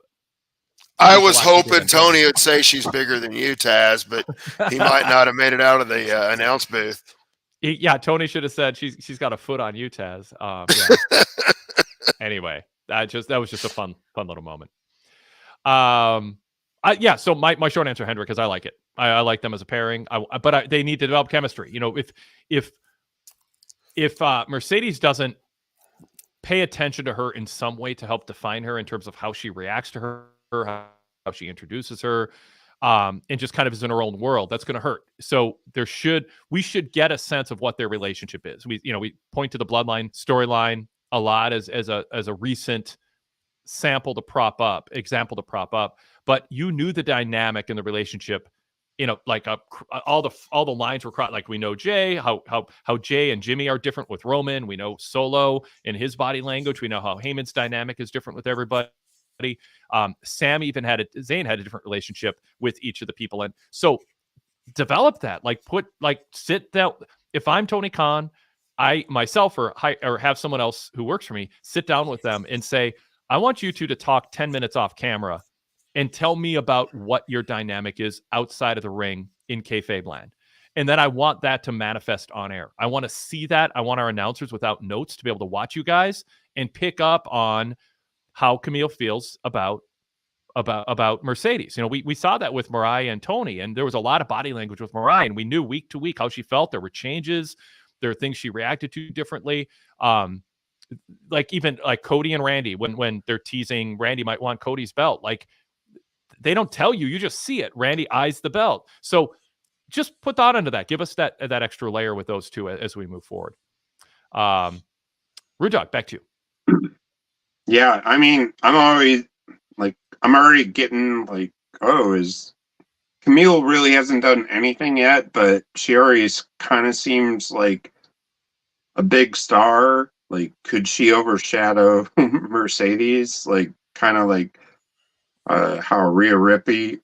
I was hoping Tony would say she's bigger than you, Taz, but he might not have made it out of the announce booth. Yeah, Tony should have said she's got a foot on you, Taz. Yeah. Anyway, that was just a fun little moment. Yeah. So my short answer, Hendrik, is I like it. I like them as a pairing. But they need to develop chemistry. You know, if Mercedes doesn't pay attention to her in some way to help define her in terms of how she reacts to her, how she introduces her, and just kind of is in her own world, that's going to hurt. So we should get a sense of what their relationship is. We point to the Bloodline storyline a lot as a recent example to prop up, but you knew the dynamic in the relationship, you know, like all the lines were crossed. Like we know Jay, how Jay and Jimmy are different with Roman. We know Solo in his body language. We know how Heyman's dynamic is different with everybody. Sam even Zayn had a different relationship with each of the people, and so develop that. Sit down. If I'm Tony Khan, I myself or have someone else who works for me sit down with them and say, I want you two to talk 10 minutes off camera and tell me about what your dynamic is outside of the ring in kayfabe land. And then I want that to manifest on air. I want to see that. I want our announcers without notes to be able to watch you guys and pick up on how Camille feels about Mercedes. You know, we saw that with Mariah and Tony, and there was a lot of body language with Mariah, and we knew week to week how she felt. There were changes. There are things she reacted to differently. Like even like Cody and Randy, when they're teasing Randy might want Cody's belt, like they don't tell you, you just see it. Randy eyes the belt. So just put thought into that. Give us that extra layer with those two as we move forward. Rudog, back to you. Yeah, I mean, I'm already getting like, is Camille really hasn't done anything yet, but she already kind of seems like a big star. Like, could she overshadow Mercedes? Like, kind of like how Rhea Ripley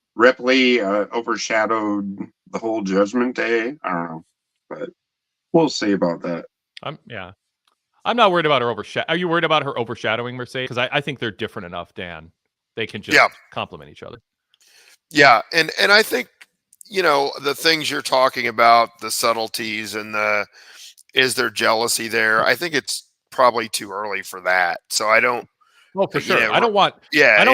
overshadowed the whole Judgment Day. I don't know, but we'll see about that. I'm not worried about her Are you worried about her overshadowing Mercedes? Because I think they're different enough, Dan. They can just complement each other. Yeah, and I think, you know, the things you're talking about, the subtleties and is there jealousy there? I think it's probably too early for that. So I don't. Well, for sure. I don't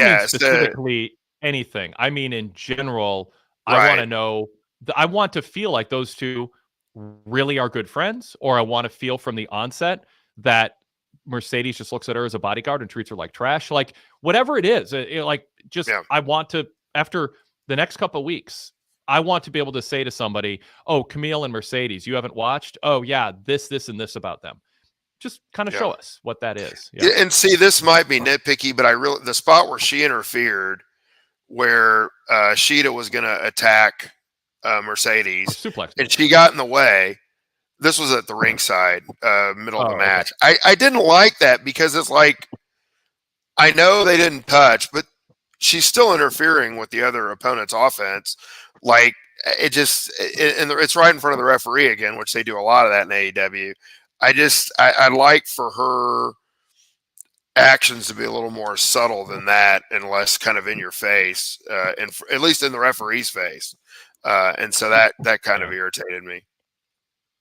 mean specifically anything. I mean in general. I want to know. I want to feel like those two really are good friends, or I want to feel from the onset that Mercedes just looks at her as a bodyguard and treats her like trash. Like whatever it is, I want to, after the next couple of weeks, I want to be able to say to somebody, oh, Camille and Mercedes, you haven't watched? Oh yeah, this, and this about them. Just kind of show us what that is. Yeah. And see, this might be nitpicky, but the spot where she interfered, where Sheeta was going to attack Mercedes, suplex, and she got in the way. This was at the ringside, middle of the match. Okay. I didn't like that because it's like, I know they didn't touch, but she's still interfering with the other opponent's offense. Like it's right in front of the referee again, which they do a lot of that in AEW. I'd like for her actions to be a little more subtle than that and less kind of in your face, and at least in the referee's face. And so that kind of irritated me.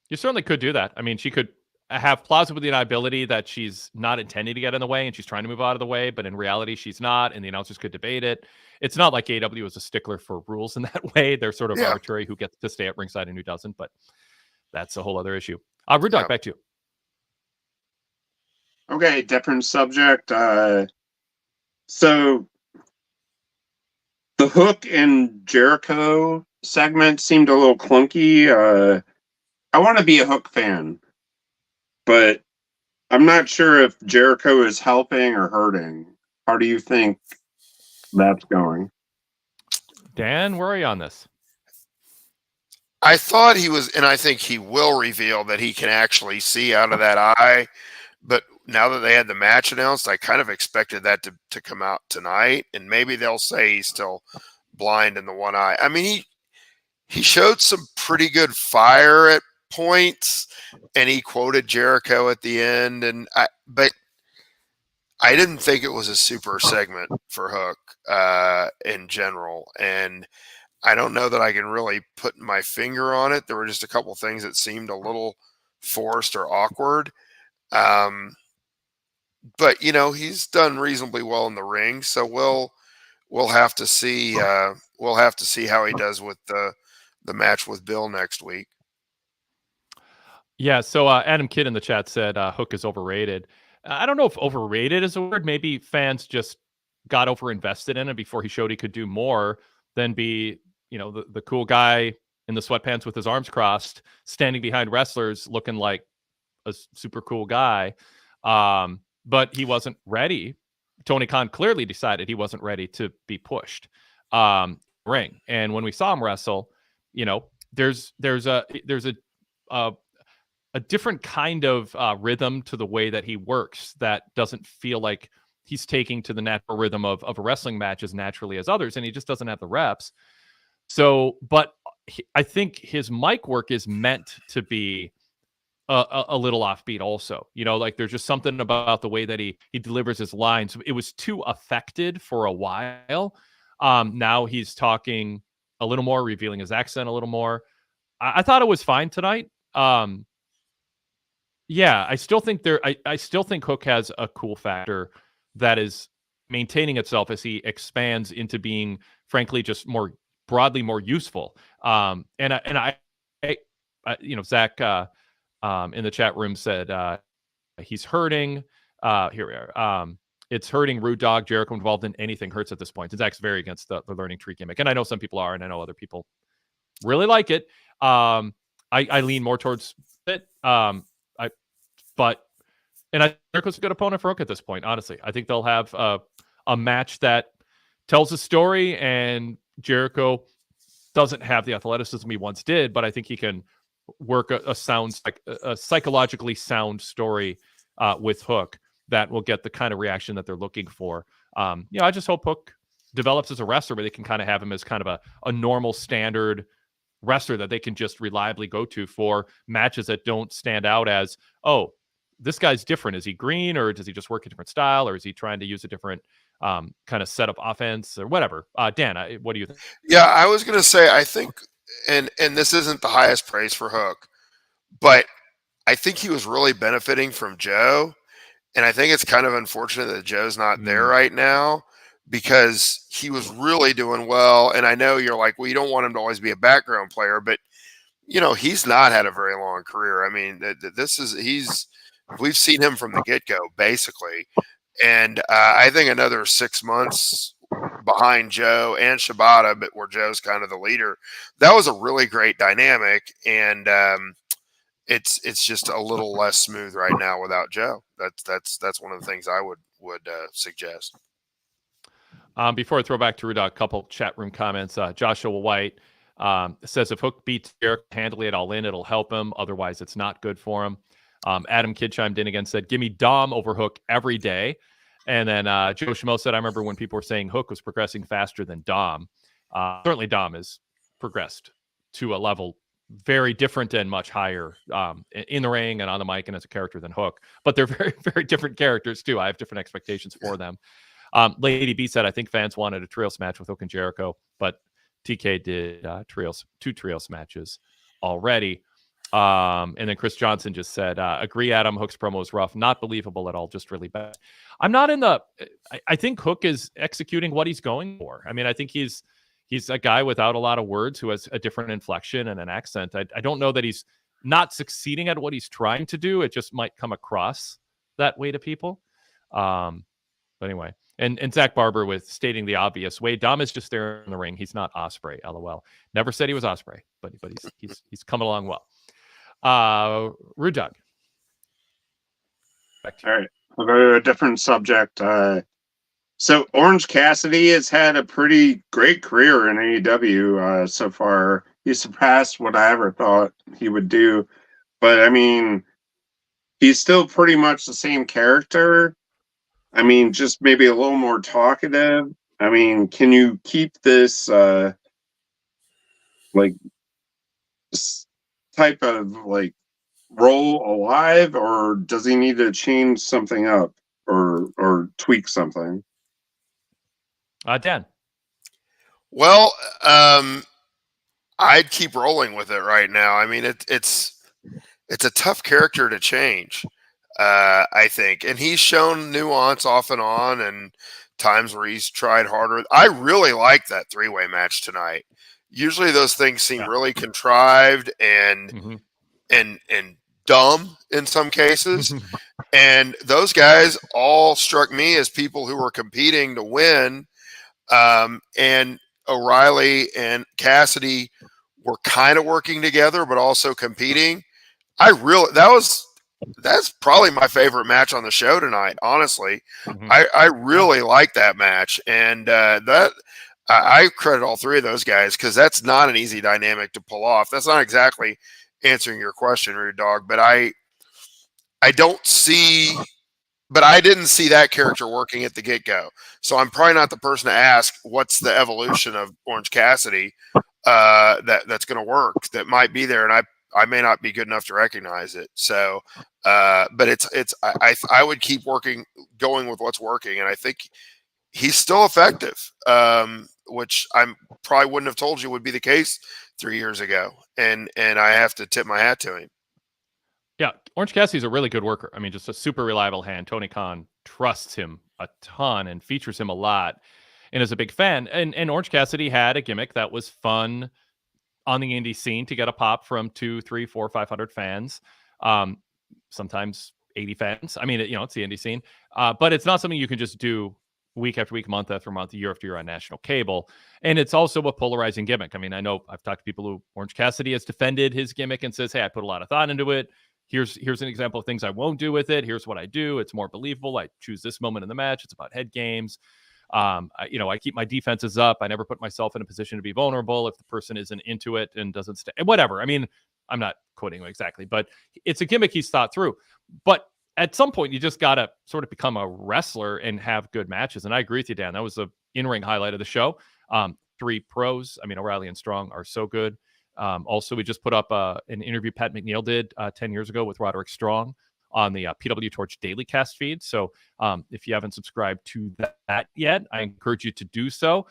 You certainly could do that. I mean, she could have plausible deniability that she's not intending to get in the way and she's trying to move out of the way, but in reality, she's not, and the announcers could debate it. It's not like AEW is a stickler for rules in that way. They're sort of arbitrary who gets to stay at ringside and who doesn't, but that's a whole other issue. Rude Dog, back to you. Okay, different subject. So the Hook and Jericho segment seemed a little clunky. I want to be a Hook fan, but I'm not sure if Jericho is helping or hurting. How do you think that's going? Dan, where are you on this? I thought he was, and I think he will reveal that he can actually see out of that eye. But now that they had the match announced, I kind of expected that to come out tonight. And maybe they'll say he's still blind in the one eye. I mean, he showed some pretty good fire at points, and he quoted Jericho at the end. But I didn't think it was a super segment for Hook in general. And I don't know that I can really put my finger on it. There were just a couple things that seemed a little forced or awkward. But he's done reasonably well in the ring, so we'll have to see. We'll have to see how he does with the match with Bill next week. Yeah. So Adam Kidd in the chat said Hook is overrated. I don't know if overrated is a word. Maybe fans just got overinvested in him before he showed he could do more than be, the cool guy in the sweatpants with his arms crossed, standing behind wrestlers, looking like a super cool guy. But he wasn't ready. Tony Khan clearly decided he wasn't ready to be pushed ring. And when we saw him wrestle, there's a different kind of rhythm to the way that he works that doesn't feel like he's taking to the natural rhythm of a wrestling match as naturally as others, and he just doesn't have the reps. So, but I think his mic work is meant to be a little offbeat also. Like there's just something about the way that he delivers his lines. It was too affected for a while. Now he's talking a little more, revealing his accent a little more. I thought it was fine tonight. Yeah, I still think I still think Hook has a cool factor that is maintaining itself as he expands into being, frankly, just more broadly more useful. And I Zach in the chat room said he's hurting. Here we are. It's hurting. Rude Dog. Jericho involved in anything hurts at this point. Zach's very against the learning tree gimmick, and I know some people are, and I know other people really like it. I lean more towards it. But Jericho's a good opponent for Hook at this point, honestly. I think they'll have a match that tells a story, and Jericho doesn't have the athleticism he once did, but I think he can work a psychologically sound story with Hook that will get the kind of reaction that they're looking for. I just hope Hook develops as a wrestler where they can kind of have him as kind of a normal standard wrestler that they can just reliably go to for matches that don't stand out as, oh, this guy's different. Is he green, or does he just work a different style, or is he trying to use a different kind of set of offense or whatever? Dan, what do you think? Yeah, I was going to say, I think, and this isn't the highest praise for Hook, but I think he was really benefiting from Joe. And I think it's kind of unfortunate that Joe's not there right now, because he was really doing well. And I know you're like, well, you don't want him to always be a background player, but he's not had a very long career. I mean, we've seen him from the get-go, basically. And I think another 6 months behind Joe and Shibata, but where Joe's kind of the leader, that was a really great dynamic. And it's just a little less smooth right now without Joe. That's one of the things I would suggest. Before I throw back to Ruda, a couple chat room comments. Joshua White says if Hook beats Jericho handily at All In, it'll help him. Otherwise, it's not good for him. Adam Kidd chimed in again, said, give me Dom over Hook every day. And then Joe Schmo said, I remember when people were saying Hook was progressing faster than Dom. Certainly Dom has progressed to a level very different and much higher in the ring and on the mic and as a character than Hook. But they're very, very different characters too. I have different expectations for them. Lady B said, I think fans wanted a trios match with Hook and Jericho, but TK did two trios matches already. And then Chris Johnson just said, agree, Adam, Hook's promo was rough, not believable at all, just really bad. I'm not in the, I think Hook is executing what he's going for. I mean, I think he's a guy without a lot of words who has a different inflection and an accent. I don't know that he's not succeeding at what he's trying to do. It just might come across that way to people. But anyway, and Zach Barber with stating the obvious. Wade, Dom is just there in the ring. He's not Ospreay, LOL. Never said he was Ospreay, but he's coming along well. Rude Dog. All right, we'll go to a different subject. So Orange Cassidy has had a pretty great career in AEW so far. He surpassed what I ever thought he would do. But I mean, he's still pretty much the same character. I mean, just maybe a little more talkative. I mean, can you keep this type of role alive, or does he need to change something up or tweak something? Dan. Well, I'd keep rolling with it right now. I mean, it's a tough character to change, I think, and he's shown nuance off and on, and times where he's tried harder. I really like that 3-way match tonight. Usually, those things seem really contrived and dumb in some cases, and those guys all struck me as people who were competing to win. And O'Reilly and Cassidy were kind of working together, but also competing. That's probably my favorite match on the show tonight. Honestly, I really like that match, and I credit all three of those guys because that's not an easy dynamic to pull off. That's not exactly answering your question, Rude Dog, but I didn't see that character working at the get-go. So I'm probably not the person to ask what's the evolution of Orange Cassidy that's going to work, that might be there, and I may not be good enough to recognize it. So, but I would keep going with what's working, and I think he's still effective, which I probably wouldn't have told you would be the case 3 years ago, and I have to tip my hat to him. Yeah, Orange Cassidy's a really good worker. I mean, just a super reliable hand. Tony Khan trusts him a ton and features him a lot and is a big fan. And Orange Cassidy had a gimmick that was fun on the indie scene to get a pop from 200, 300, 400, 500 fans, sometimes 80 fans. I mean, it's the indie scene, but it's not something you can just do week after week, month after month, year after year on national cable. And it's also a polarizing gimmick. I mean, I know I've talked to people who Orange Cassidy has defended his gimmick and says, hey, I put a lot of thought into it. Here's an example of things I won't do with it. Here's what I do. It's more believable. I choose this moment in the match. It's about head games. I keep my defenses up. I never put myself in a position to be vulnerable if the person isn't into it and doesn't stay. Whatever. I mean, I'm not quoting him exactly, but it's a gimmick he's thought through. But at some point, you just got to sort of become a wrestler and have good matches. And I agree with you, Dan. That was the in-ring highlight of the show. 3 pros. I mean, O'Reilly and Strong are so good. Also, we just put up an interview Pat McNeil did 10 years ago with Roderick Strong on the PWTorch Daily Cast feed. So if you haven't subscribed to that yet, I encourage you to do so.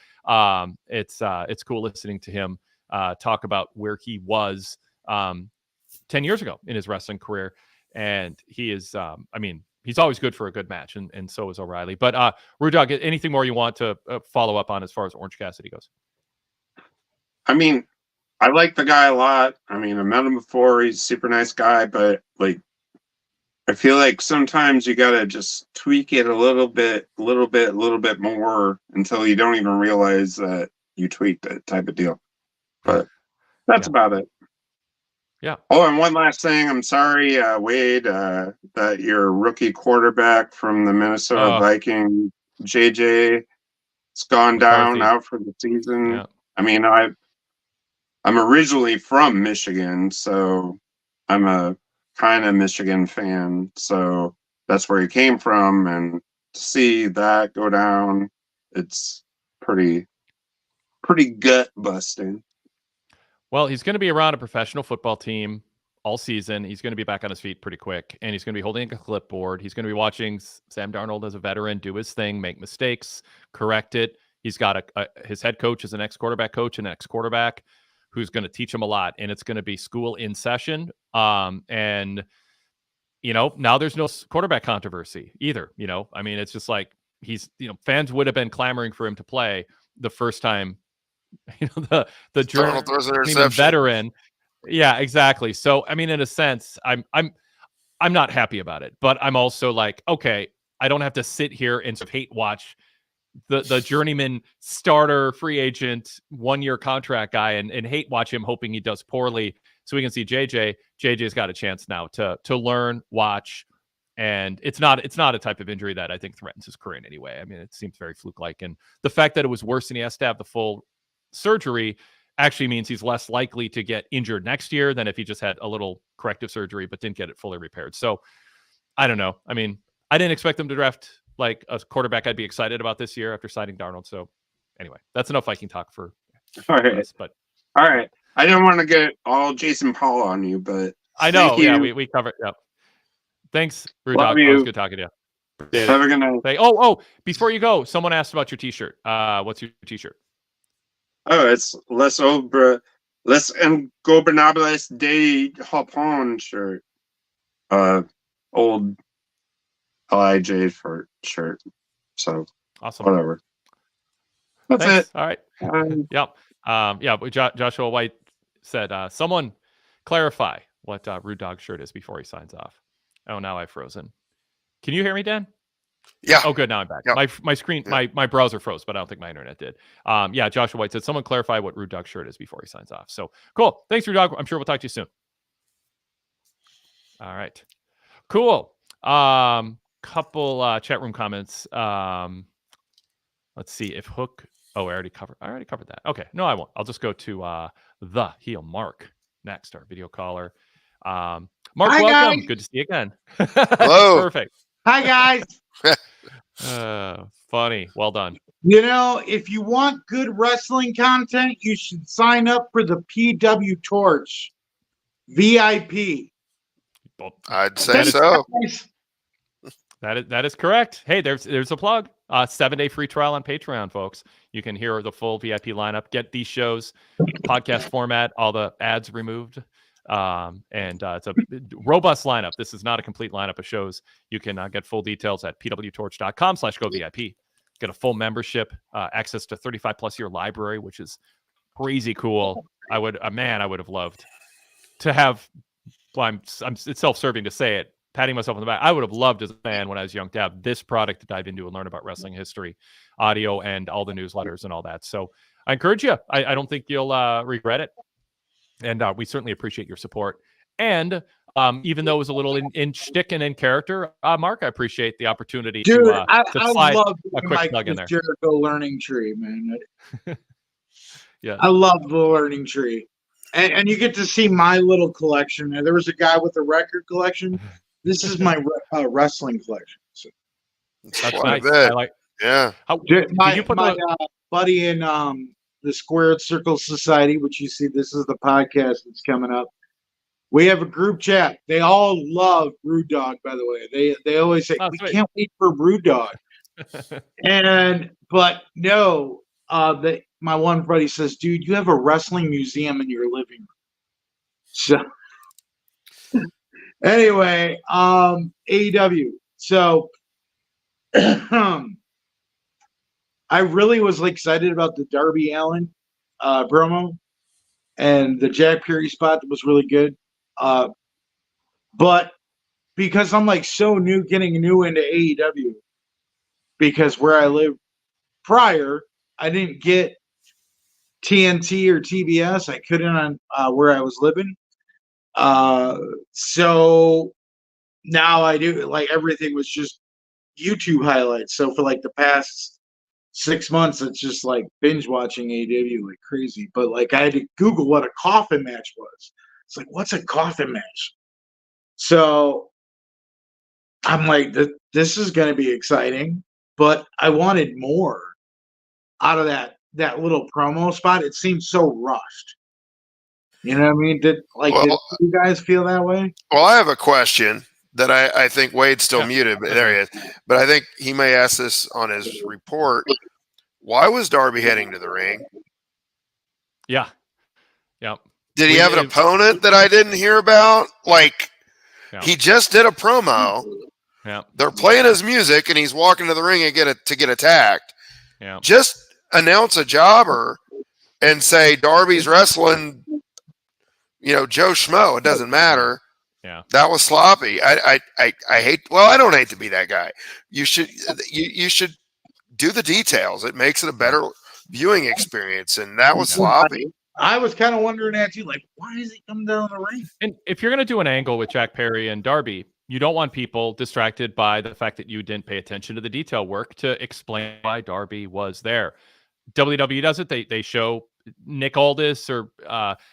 It's cool listening to him talk about where he was 10 years ago in his wrestling career. And he is, he's always good for a good match, and so is O'Reilly. But Rude Dog, anything more you want to follow up on as far as Orange Cassidy goes? I mean, I like the guy a lot. I mean, I met him before. He's a super nice guy, but I feel like sometimes you gotta just tweak it a little bit more until you don't even realize that you tweaked it, type of deal. But that's about it. Yeah. Oh, and one last thing. I'm sorry, Wade, that your rookie quarterback from the Minnesota Vikings, JJ, has gone down out for the season. Yeah. I mean, I'm originally from Michigan, so I'm a kind of Michigan fan. So that's where he came from, and to see that go down, it's pretty gut busting. Well, he's going to be around a professional football team all season. He's going to be back on his feet pretty quick, and he's going to be holding a clipboard. He's going to be watching Sam Darnold as a veteran do his thing, make mistakes, correct it. He's got his head coach is an ex-quarterback coach, an ex-quarterback who's going to teach him a lot, and it's going to be school in session. And now there's no quarterback controversy either. I mean, it's just like fans would have been clamoring for him to play the first time. The journeyman veteran. Yeah, exactly. So, I mean, in a sense, I'm not happy about it, but I'm also like, okay, I don't have to sit here and hate watch the journeyman starter free agent 1-year contract guy and hate watch him hoping he does poorly so we can see JJ. JJ's got a chance now to learn, watch, and it's not a type of injury that I think threatens his career in any way. I mean, it seems very fluke-like, and the fact that it was worse and he has to have the full surgery actually means he's less likely to get injured next year than if he just had a little corrective surgery but didn't get it fully repaired. So I don't know. I mean, I didn't expect them to draft like a quarterback I'd be excited about this year after signing Darnold. So anyway, that's enough Viking talk for us, but all right. I didn't want to get all Jason Paul on you, but I know. Yeah, we covered. Yeah. Thanks, Brew Dog. It was good talking to you. Have a good night. Oh, before you go, someone asked about your t-shirt. What's your t-shirt? Oh, it's Les Ingobernables de Japón shirt. Old LIJ shirt. So awesome. Whatever. That's Thanks. it. All right. But Joshua White said, someone clarify what Rude Dog shirt is before he signs off. Oh, now I've frozen. Can you hear me, Dan? Yeah. Oh, good. Now I'm back. Yep. My screen, my browser froze, but I don't think my internet did. Joshua White said, someone clarify what Rude Dog shirt is before he signs off. So cool. Thanks, Rude Dog. I'm sure we'll talk to you soon. All right. Cool. Couple chat room comments. Let's see if Hook. Oh, I already covered that. Okay. No, I won't. I'll just go to the heel Mark next, our video caller. Mark, hi, welcome. Guys. Good to see you again. Hello. Perfect. Hi, guys. Funny. Well done. If you want good wrestling content, you should sign up for the PWTorch VIP. I'd say so. That is correct. Hey, there's a plug. 7-day free trial on Patreon, folks. You can hear the full VIP lineup, get these shows, podcast format, all the ads removed. And it's a robust lineup. This is not a complete lineup of shows. You can get full details at pwtorch.com/govip. Get a full membership, access to 35+ year library, which is crazy cool. I would have loved to have. Well, it's self-serving to say it, patting myself on the back. I would have loved as a fan when I was young to have this product to dive into and learn about wrestling history, audio, and all the newsletters and all that. So I encourage you. I don't think you'll regret it. And we certainly appreciate your support. And even though it was a little in shtick and in character, Mark, I appreciate the opportunity to slide a quick plug in there. Jericho learning tree, man. Yeah, I love the learning tree. And you get to see my little collection. There was a guy with a record collection. This is my wrestling collection. So. That's nice. I like. Yeah. My buddy in the Squared Circle Society, which you see, this is the podcast that's coming up. We have a group chat. They all love Rude Dog, by the way. They always say, we can't wait for Rude Dog. But no, my one buddy says, dude, you have a wrestling museum in your living room. So anyway, AEW. So I really was excited about the Darby Allin promo and the Jack Perry spot that was really good. But because I'm so getting new into AEW, because where I live prior, I didn't get TNT or TBS. I couldn't on where I was living. So now I do. Everything was just YouTube highlights. So for the past 6 months, it's just binge watching AEW like crazy. But I had to Google what a coffin match was. It's what's a coffin match? So I'm like, this is going to be exciting, but I wanted more out of that little promo spot. It seemed so rushed. You know what I mean? Did you guys feel that way? Well, I have a question that I think Wade's still muted, but there he is. But I think he may ask this on his report. Why was Darby heading to the ring? Yeah. Did he have an opponent that I didn't hear about? Like, he just did a promo. Yeah. They're playing his music, and he's walking to the ring and to get attacked. Yeah. Just announce a jobber and say Darby's wrestling, Joe Schmo. It doesn't matter. Yeah. That was sloppy. I hate. Well, I don't hate to be that guy. You should do the details. It makes it a better viewing experience, and that was sloppy. I was kind of wondering at you, like, why is he coming down the ring? And if you're going to do an angle with Jack Perry and Darby, you don't want people distracted by the fact that you didn't pay attention to the detail work to explain why Darby was there. WWE does it. They show Nick Aldis or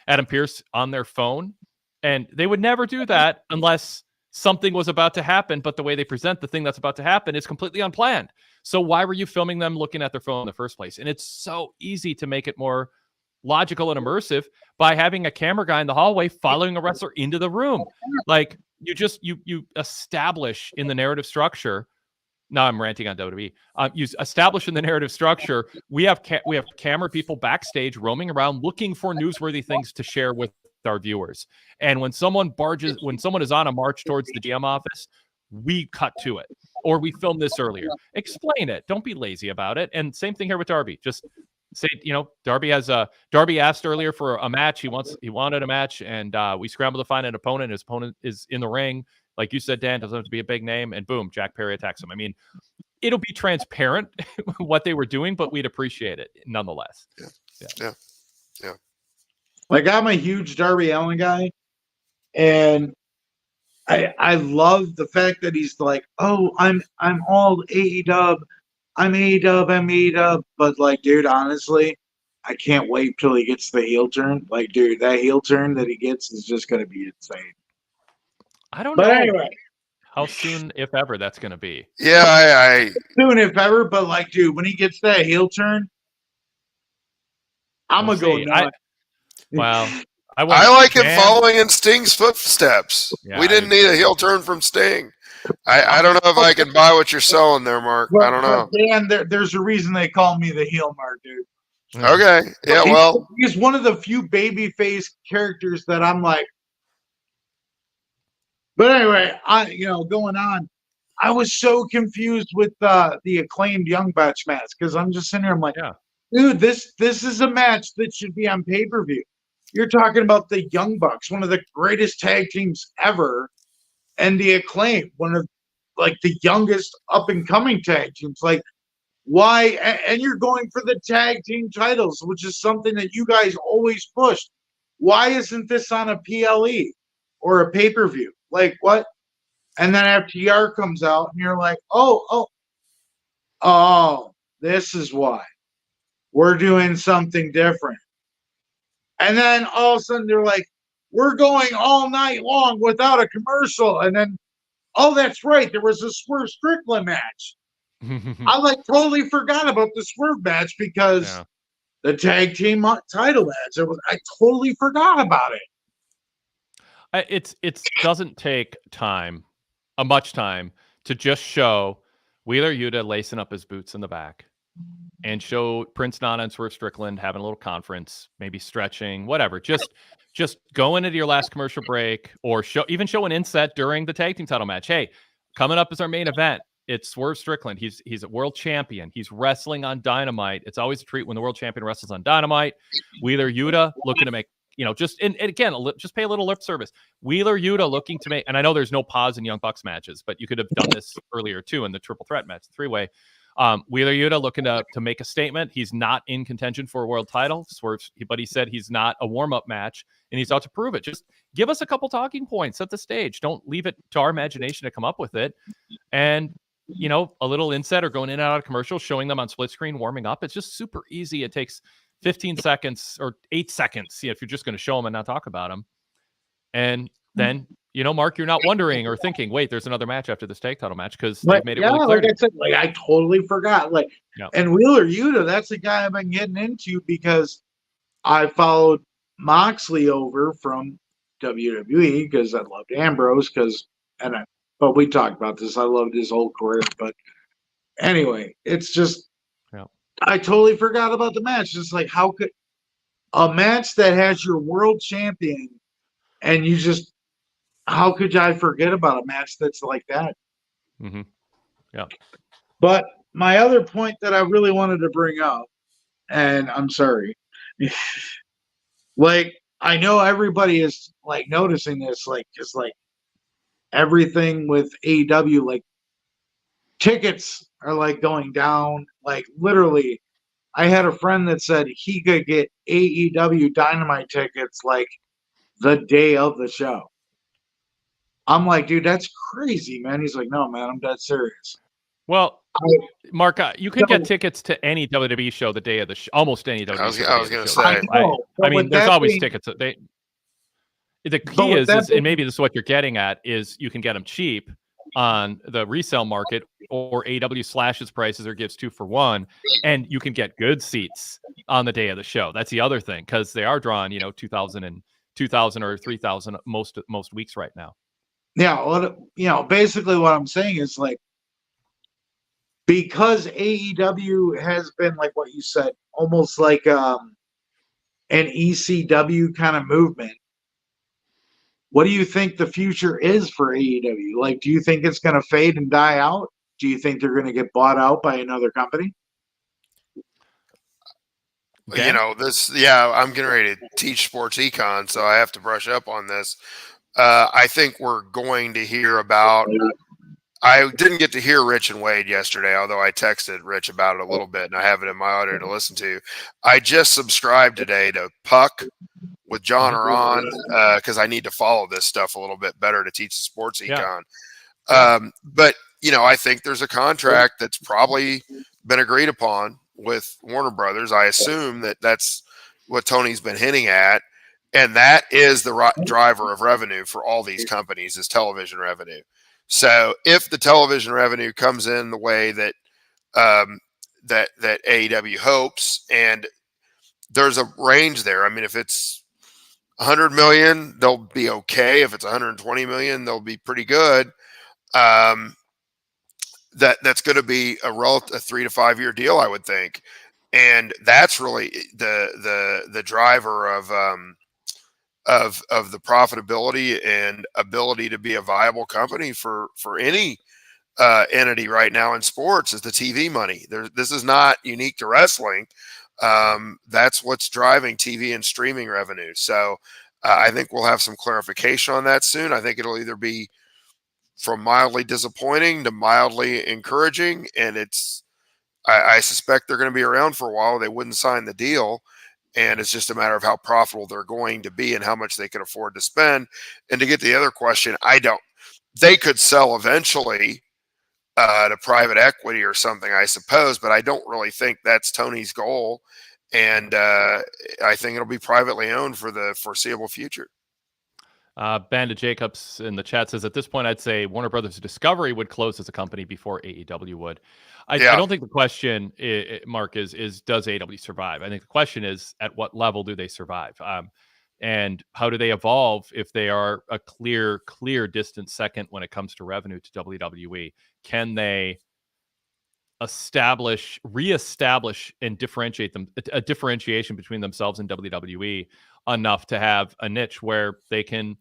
Adam Pearce on their phone, and they would never do that unless something was about to happen. But the way they present the thing that's about to happen is completely unplanned. So why were you filming them looking at their phone in the first place? And it's so easy to make it more logical and immersive by having a camera guy in the hallway following a wrestler into the room. Like, you establish in the narrative structure. Now I'm ranting on WWE. You establish in the narrative structure. We have camera people backstage roaming around looking for newsworthy things to share with our viewers. And when someone is on a march towards the GM office, we cut to it, or we filmed this earlier. Explain it. Don't be lazy about it. And same thing here with Darby. Just say, Darby asked earlier for a match. He wanted a match, and we scrambled to find an opponent. His opponent is in the ring. Like you said, Dan, doesn't have to be a big name, and boom, Jack Perry attacks him. I mean, it'll be transparent what they were doing, but we'd appreciate it nonetheless. Yeah. Like, I'm a huge Darby Allin guy, and I love the fact that he's like, oh, I'm all AEW. I'm AEW, but like, dude, honestly, I can't wait till he gets the heel turn. Like, dude, that heel turn that he gets is just going to be insane. I don't know anyway, how soon, if ever, that's going to be. Yeah, soon, if ever, but like, dude, when he gets that heel turn, I'm going to go nuts. I like him following in Sting's footsteps. Yeah, we didn't need a heel turn from Sting. I don't know if I can buy what you're selling there, Mark. I don't know. Dan, there's a reason they call me the heel Mark, dude. Okay. Yeah, well. He's one of the few babyface characters that I'm like. But anyway, going on, I was so confused with the acclaimed Young Bucks match, because I'm just sitting here, I'm like, dude, this is a match that should be on pay-per-view. You're talking about the Young Bucks, one of the greatest tag teams ever, and the Acclaim, one of like the youngest up-and-coming tag teams. Like, why? And you're going for the tag team titles, which is something that you guys always pushed. Why isn't this on a PLE or a pay-per-view? Like, what? And then FTR comes out, and you're like, oh, this is why. We're doing something different. And then all of a sudden they're like, we're going all night long without a commercial. And then, oh, that's right, there was a Swerve Strickland match. I totally forgot about the Swerve match because the tag team title match. I totally forgot about it. It doesn't take much time to just show Wheeler Yuta lacing up his boots in the back and show Prince Nana and Swerve Strickland having a little conference, maybe stretching, whatever. Just go into your last commercial break, or show an inset during the tag team title match. Hey, coming up is our main event. It's Swerve Strickland. He's a world champion. He's wrestling on Dynamite. It's always a treat when the world champion wrestles on Dynamite. Wheeler Yuta looking to make, just pay a little lip service. Wheeler Yuta looking to make, and I know there's no pause in Young Bucks matches, but you could have done this earlier too in the triple threat match, three-way. Wheeler Yuta looking to make a statement. He's not in contention for a world title, but he said he's not a warm-up match, and he's out to prove it. Just give us a couple talking points, set the stage. Don't leave it to our imagination to come up with it. And, a little inset or going in and out of commercials, showing them on split screen, warming up. It's just super easy. It takes 15 seconds or 8 seconds, if you're just going to show them and not talk about them. And then, Mark, you're not wondering or thinking, wait, there's another match after this tag title match, because But they've made it yeah, really clear. like I said, like I totally forgot. Like, Yeah. and Wheeler Yuta, that's the guy I've been getting into because I followed Moxley over from WWE because I loved Ambrose but we talked about this. I loved his whole career. But anyway, it's just I totally forgot about the match. Just like how could a match that has your world champion and how could I forget about a match that's like that? Mm-hmm. Yeah. But my other point that I really wanted to bring up, and I'm sorry, like I know everybody is like noticing this, like just like everything with AEW, like tickets are like going down. Like literally, I had a friend that said he could get AEW Dynamite tickets like the day of the show. I'm like, dude, that's crazy, man. He's like, no, man, I'm dead serious. Well, Mark, you can get tickets to any WWE show the day of the show. Almost any WWE show. I was going to say. I mean, there's always tickets. The key is, and maybe this is what you're getting at, is you can get them cheap on the resale market, or AEW slashes prices or gives 2 for 1, and you can get good seats on the day of the show. That's the other thing, because they are drawing 2,000 or 3,000 most weeks right now. Yeah, well, basically what I'm saying is like, because AEW has been like what you said, almost like an ECW kind of movement. What do you think the future is for AEW? Like, do you think it's going to fade and die out? Do you think they're going to get bought out by another company? Dan? I'm getting ready to teach sports econ, so I have to brush up on this. I think we're going to hear about. I didn't get to hear Rich and Wade yesterday, although I texted Rich about it a little bit, and I have it in my audio to listen to. I just subscribed today to Puck with John Aron because I need to follow this stuff a little bit better to teach the sports econ. But I think there's a contract that's probably been agreed upon with Warner Brothers. I assume that's what Tony's been hinting at, and that is the driver of revenue for all these companies is television revenue. So if the television revenue comes in the way that that AEW hopes, and there's a range there. I mean, if it's 100 million, they'll be okay. If it's 120 million, they'll be pretty good. That's going to be a 3 to 5 year deal, I would think, and that's really the driver of the profitability and ability to be a viable company for any entity right now in sports is the TV money. This is not unique to wrestling. That's what's driving TV and streaming revenue. So I think we'll have some clarification on that soon. I think it'll either be from mildly disappointing to mildly encouraging, and I suspect they're going to be around for a while. They wouldn't sign the deal. And it's just a matter of how profitable they're going to be and how much they can afford to spend. And to get the other question, they could sell eventually to private equity or something, I suppose, but I don't really think that's Tony's goal. And I think it'll be privately owned for the foreseeable future. Bandit Jacobs in the chat says, at this point, I'd say Warner Brothers Discovery would close as a company before AEW would. I don't think the question, Mark, is does AEW survive? I think the question is, at what level do they survive? And how do they evolve if they are a clear distant second when it comes to revenue to WWE? Can they reestablish and differentiate a differentiation between themselves and WWE enough to have a niche where they can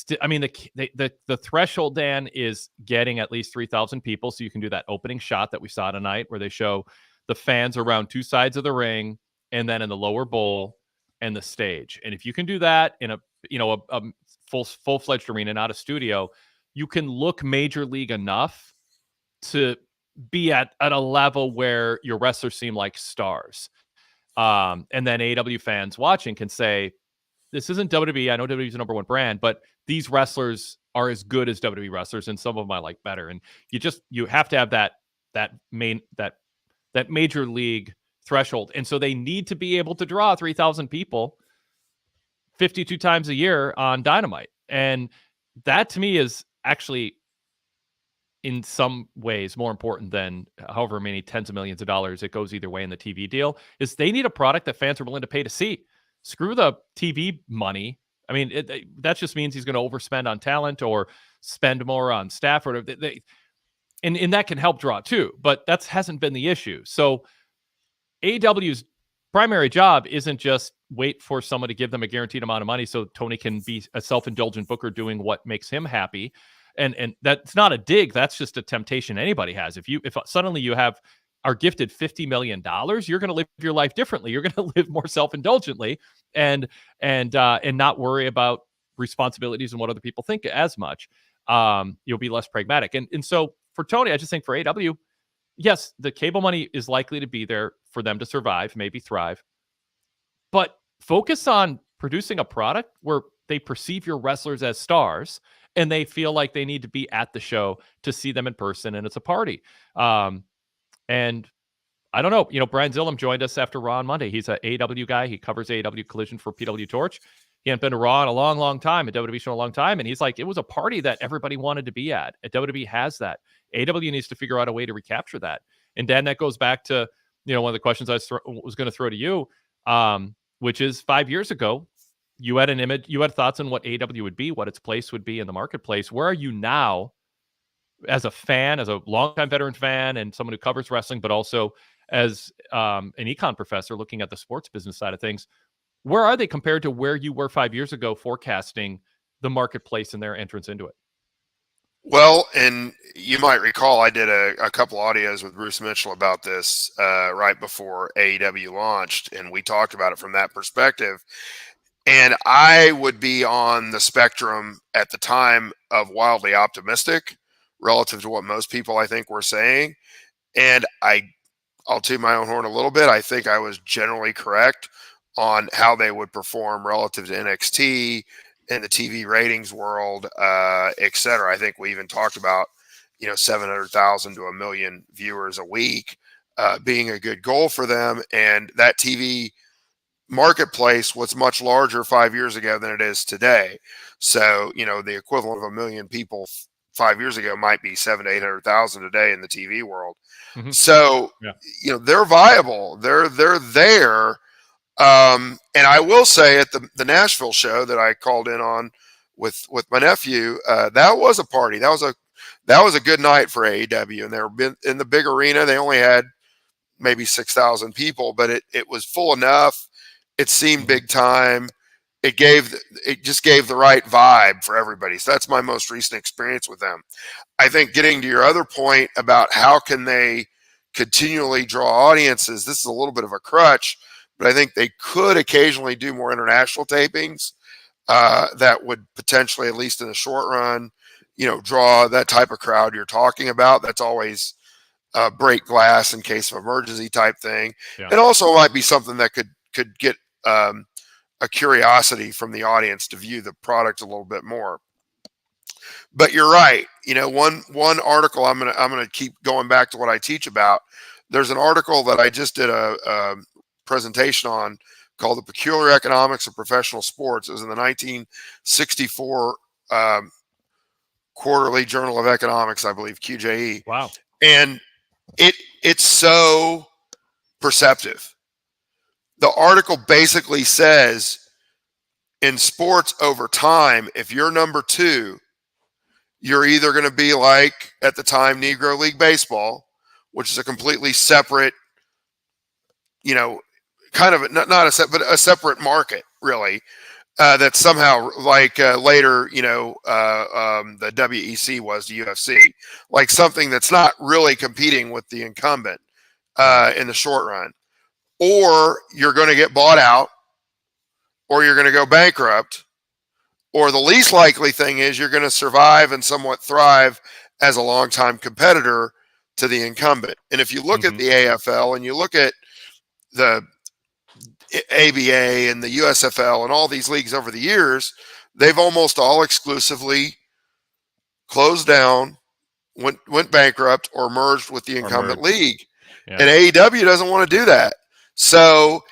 the threshold, Dan, is getting at least 3,000 people, so you can do that opening shot that we saw tonight where they show the fans around two sides of the ring and then in the lower bowl and the stage. And if you can do that in a full-fledged arena, not a studio, you can look major league enough to be at a level where your wrestlers seem like stars. And then AEW fans watching can say, this isn't WWE. I know WWE is the number one brand, but these wrestlers are as good as WWE wrestlers, and some of them I like better. And you have to have that major league threshold. And so they need to be able to draw 3,000 people 52 times a year on Dynamite. And that to me is actually in some ways more important than however many tens of millions of dollars it goes either way in the TV deal. Is they need a product that fans are willing to pay to see. Screw the TV money. I mean, that just means he's going to overspend on talent or spend more on staff, or and that can help draw too. But that hasn't been the issue. So AEW's primary job isn't just wait for someone to give them a guaranteed amount of money so Tony can be a self-indulgent booker doing what makes him happy. And that's not a dig. That's just a temptation anybody has. If suddenly you are gifted $50 million, you're going to live your life differently. You're going to live more self-indulgently and not worry about responsibilities and what other people think as much. You'll be less pragmatic. And so for Tony, I just think for AEW, yes, the cable money is likely to be there for them to survive, maybe thrive. But focus on producing a product where they perceive your wrestlers as stars and they feel like they need to be at the show to see them in person, and it's a party. And I don't know, Brian Zillum joined us after Raw on Monday. He's an AEW guy. He covers AEW Collision for PWTorch. He hadn't been to Raw in a long, long time, a WWE show in a long time. And he's like, it was a party that everybody wanted to be at. WWE has that. AEW needs to figure out a way to recapture that. And Dan, that goes back to, one of the questions I was going to throw to you, which is 5 years ago, you had an image, you had thoughts on what AEW would be, what its place would be in the marketplace. Where are you now as a fan, as a longtime veteran fan and someone who covers wrestling, but also as an econ professor looking at the sports business side of things? Where are they compared to where you were 5 years ago forecasting the marketplace and their entrance into it? Well, and you might recall I did a couple audios with Bruce Mitchell about this right before AEW launched, and we talked about it from that perspective. And I would be on the spectrum at the time of wildly optimistic relative to what most people I think were saying. And I'll toot my own horn a little bit. I think I was generally correct on how they would perform relative to NXT in the TV ratings world, et cetera. I think we even talked about, 700,000 to 1 million viewers a week being a good goal for them. And that TV marketplace was much larger 5 years ago than it is today. So, the equivalent of 1 million people 5 years ago might be 700,000 to 800,000 today in the TV world. Mm-hmm. So, yeah. They're viable. They're there. And I will say at the Nashville show that I called in on with my nephew, that was a party. That was a good night for AEW, and they were in the big arena. They only had maybe 6,000 people, but it was full enough. It seemed big time. It just gave the right vibe for everybody. So that's my most recent experience with them. I think getting to your other point about how can they continually draw audiences, this is a little bit of a crutch, but I think they could occasionally do more international tapings that would potentially, at least in the short run, draw that type of crowd you're talking about. That's always break glass in case of emergency type thing. Yeah. It also might be something that could get a curiosity from the audience to view the product a little bit more. But you're right. One article I'm gonna keep going back to what I teach about. There's an article that I just did a presentation on called The Peculiar Economics of Professional Sports. It was in the 1964 Quarterly Journal of Economics, I believe, QJE. Wow. And it's so perceptive. The article basically says in sports over time, if you're number two, you're either going to be like, at the time, Negro League Baseball, which is a completely separate, kind of not a separate market, really, that somehow like later, the WEC was the UFC, like something that's not really competing with the incumbent in the short run. Or you're going to get bought out, or you're going to go bankrupt, or the least likely thing is you're going to survive and somewhat thrive as a longtime competitor to the incumbent. And if you look at the AFL and you look at the ABA and the USFL and all these leagues over the years, they've almost all exclusively closed down, went bankrupt, or merged with the incumbent league. Yeah. And AEW doesn't want to do that. So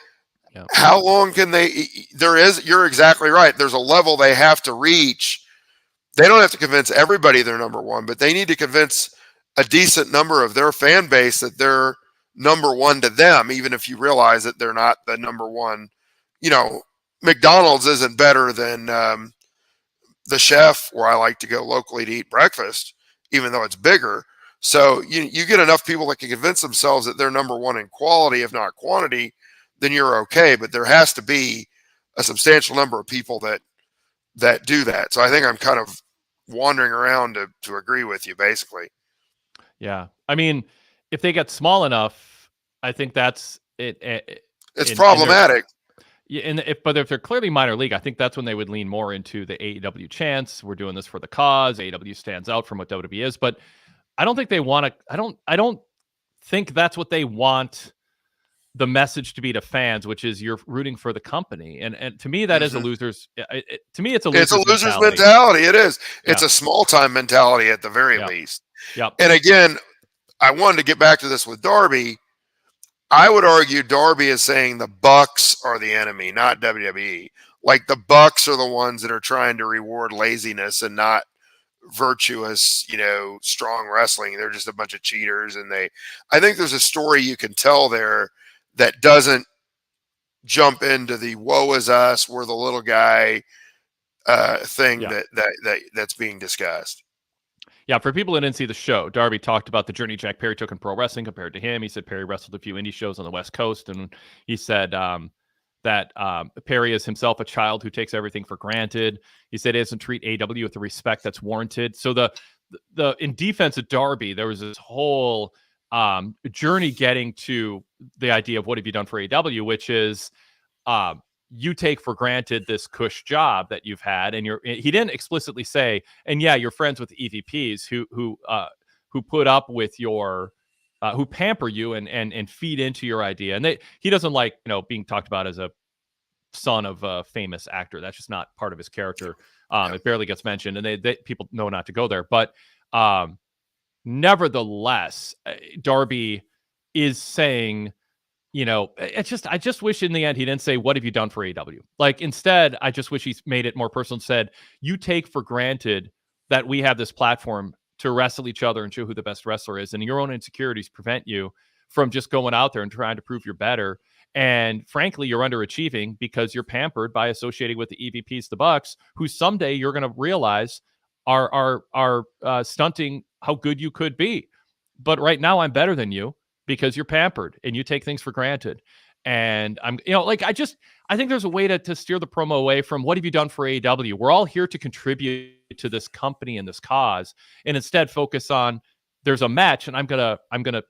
how long can you're exactly right. There's a level they have to reach they don't have to convince everybody they're number one, but they need to convince a decent number of their fan base that they're number one to them, even if you realize that they're not the number one. You know, McDonald's isn't better than the Chef, where I like to go locally to eat breakfast, even though it's bigger. So you get enough people that can convince themselves that they're number one in quality, if not quantity, then you're okay. But there has to be a substantial number of people that do that. So I think I'm kind of wandering around to agree with you, basically. Yeah. I mean, if they get small enough, I think that's it. It's problematic. Yeah, but if they're clearly minor league, I think that's when they would lean more into the AEW chants. We're doing this for the cause. AEW stands out from what WWE is, but I don't think they want to. I don't think that's what they want the message to be to fans, which is you're rooting for the company. And to me, that is a loser's. To me, it's a loser's mentality. It is. It's Yeah. a small time mentality at the very Yeah. least. Yep. And again, I wanted to get back to this with Darby. I would argue Darby is saying the Bucks are the enemy, not WWE. Like the Bucks are the ones that are trying to reward laziness and not virtuous, strong wrestling. They're just a bunch of cheaters. And I think there's a story you can tell there that doesn't jump into the woe is us, we're the little guy thing that's being discussed. Yeah, for people that didn't see the show, Darby talked about the journey Jack Perry took in pro wrestling compared to him. He said Perry wrestled a few indie shows on the West Coast, and he said that Perry is himself a child who takes everything for granted. He said he doesn't treat AEW with the respect that's warranted. So the in defense of Darby, there was this whole journey getting to the idea of what have you done for AEW, which is you take for granted this cush job that you've had, and he didn't explicitly say, and yeah, you're friends with EVPs who put up with your who pamper you and feed into your idea, and he doesn't like being talked about as a son of a famous actor. That's just not part of his character. It barely gets mentioned, and they people know not to go there. But nevertheless, Darby is saying, I just wish in the end he didn't say, what have you done for AEW? Like, instead, I just wish he made it more personal and said, you take for granted that we have this platform to wrestle each other and show who the best wrestler is. And your own insecurities prevent you from just going out there and trying to prove you're better. And frankly, you're underachieving because you're pampered by associating with the EVPs, the Bucks, who someday you're going to realize are stunting how good you could be. But right now I'm better than you, because you're pampered and you take things for granted. And I'm, I think there's a way to steer the promo away from what have you done for AEW? We're all here to contribute to this company and this cause, and instead focus on there's a match, and I'm gonna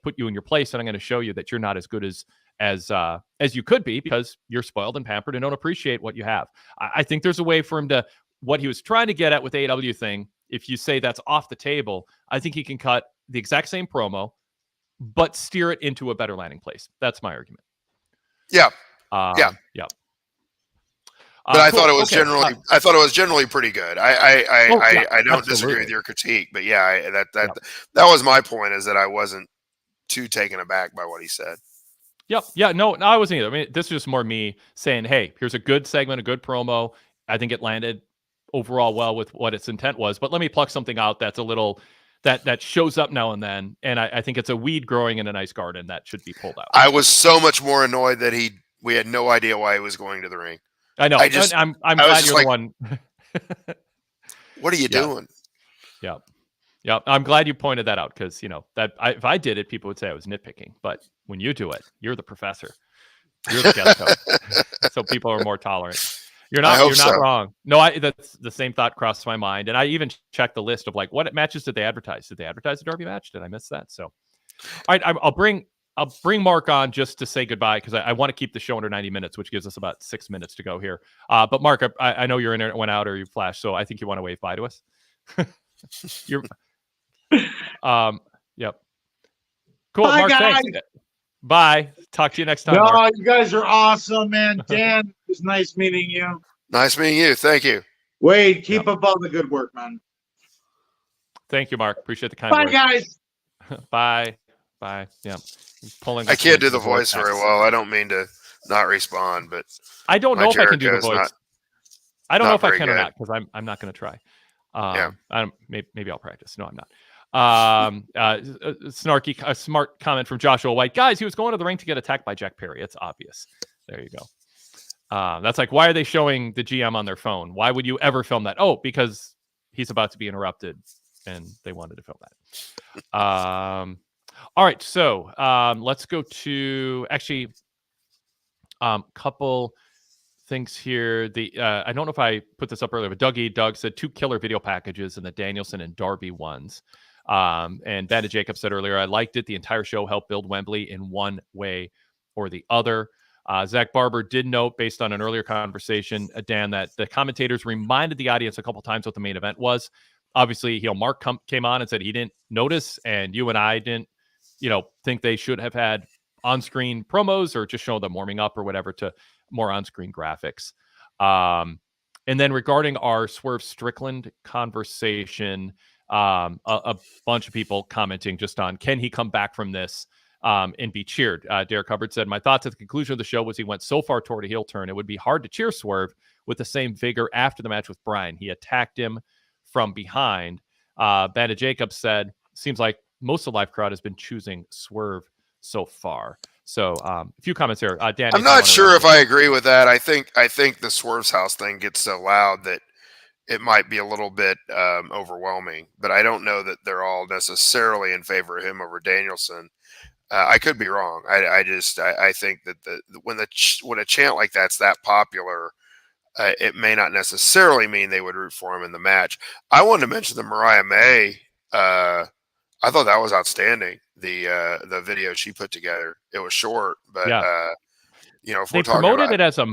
put you in your place, and I'm gonna show you that you're not as good as you could be because you're spoiled and pampered and don't appreciate what you have. I think there's a way for him to, what he was trying to get at with the AEW thing. If you say that's off the table, I think he can cut the exact same promo, but steer it into a better landing place. That's my argument. Yeah. Yeah. But I thought it was generally pretty good. I don't disagree with your critique, but that was my point, is that I wasn't too taken aback by what he said. Yep. Yeah. No, I wasn't either. I mean, this is just more me saying, hey, here's a good segment, a good promo. I think it landed overall well with what its intent was, but let me pluck something out that's a little that shows up now and then, and I think it's a weed growing in a nice garden that should be pulled out. I was so much more annoyed that we had no idea why he was going to the ring. I know. I'm glad you're the one. What are you doing? Yeah. Yeah. I'm glad you pointed that out, because if I did it, people would say I was nitpicking. But when you do it, you're the professor. You're the guest host. So people are more tolerant. You're not wrong. No, that's the same thought crossed my mind. And I even checked the list of what matches did they advertise? Did they advertise a Darby match? Did I miss that? So, all right, I'll bring Mark on just to say goodbye, because I want to keep the show under 90 minutes, which gives us about 6 minutes to go here. But Mark, I know your internet went out or you flashed, so I think you want to wave bye to us. You're, yep. Cool, bye, Mark. guys. Thanks. Bye. Talk to you next time. No, Mark. you guys are awesome, man. Dan, it was nice meeting you. Nice meeting you. Thank you. Wade, keep up all the good work, man. Thank you, Mark. Appreciate the kind words. Bye, guys. Bye. Yeah. I can't do the voice very well. I don't mean to not respond, but I don't know if I can do the voice. I don't know if I can good. or not, because I'm not going to try. Yeah. Maybe I'll practice. No, I'm not. A smart comment from Joshua White. Guys, he was going to the ring to get attacked by Jack Perry. It's obvious. There you go. That's like, why are they showing the GM on their phone? Why would you ever film that? Oh, because he's about to be interrupted, and they wanted to film that. All right, so let's go to actually couple things here. I don't know if I put this up earlier, but Doug said 2 killer video packages in the Danielson and Darby ones. And Bandit Jacob said earlier, I liked it. The entire show helped build Wembley in one way or the other. Zach Barber did note, based on an earlier conversation, Dan, that the commentators reminded the audience a couple times what the main event was. Obviously, Mark came on and said he didn't notice, and you and I didn't, think they should have had on-screen promos or just show them warming up or whatever to more on-screen graphics. And then regarding our Swerve Strickland conversation, a bunch of people commenting just on, can he come back from this and be cheered? Derek Hubbard said, my thoughts at the conclusion of the show was he went so far toward a heel turn, it would be hard to cheer Swerve with the same vigor after the match with Bryan. He attacked him from behind. Bandit Jacob said, seems like most of the live crowd has been choosing Swerve so far. So a few comments here. Dan, I'm not sure if I agree with that. I think the Swerve's house thing gets so loud that it might be a little bit overwhelming, but I don't know that they're all necessarily in favor of him over Danielson. I could be wrong. I think that when a chant like that's that popular, it may not necessarily mean they would root for him in the match. I wanted to mention the Mariah May. I thought that was outstanding. The video she put together. It was short, but if they promoted it as a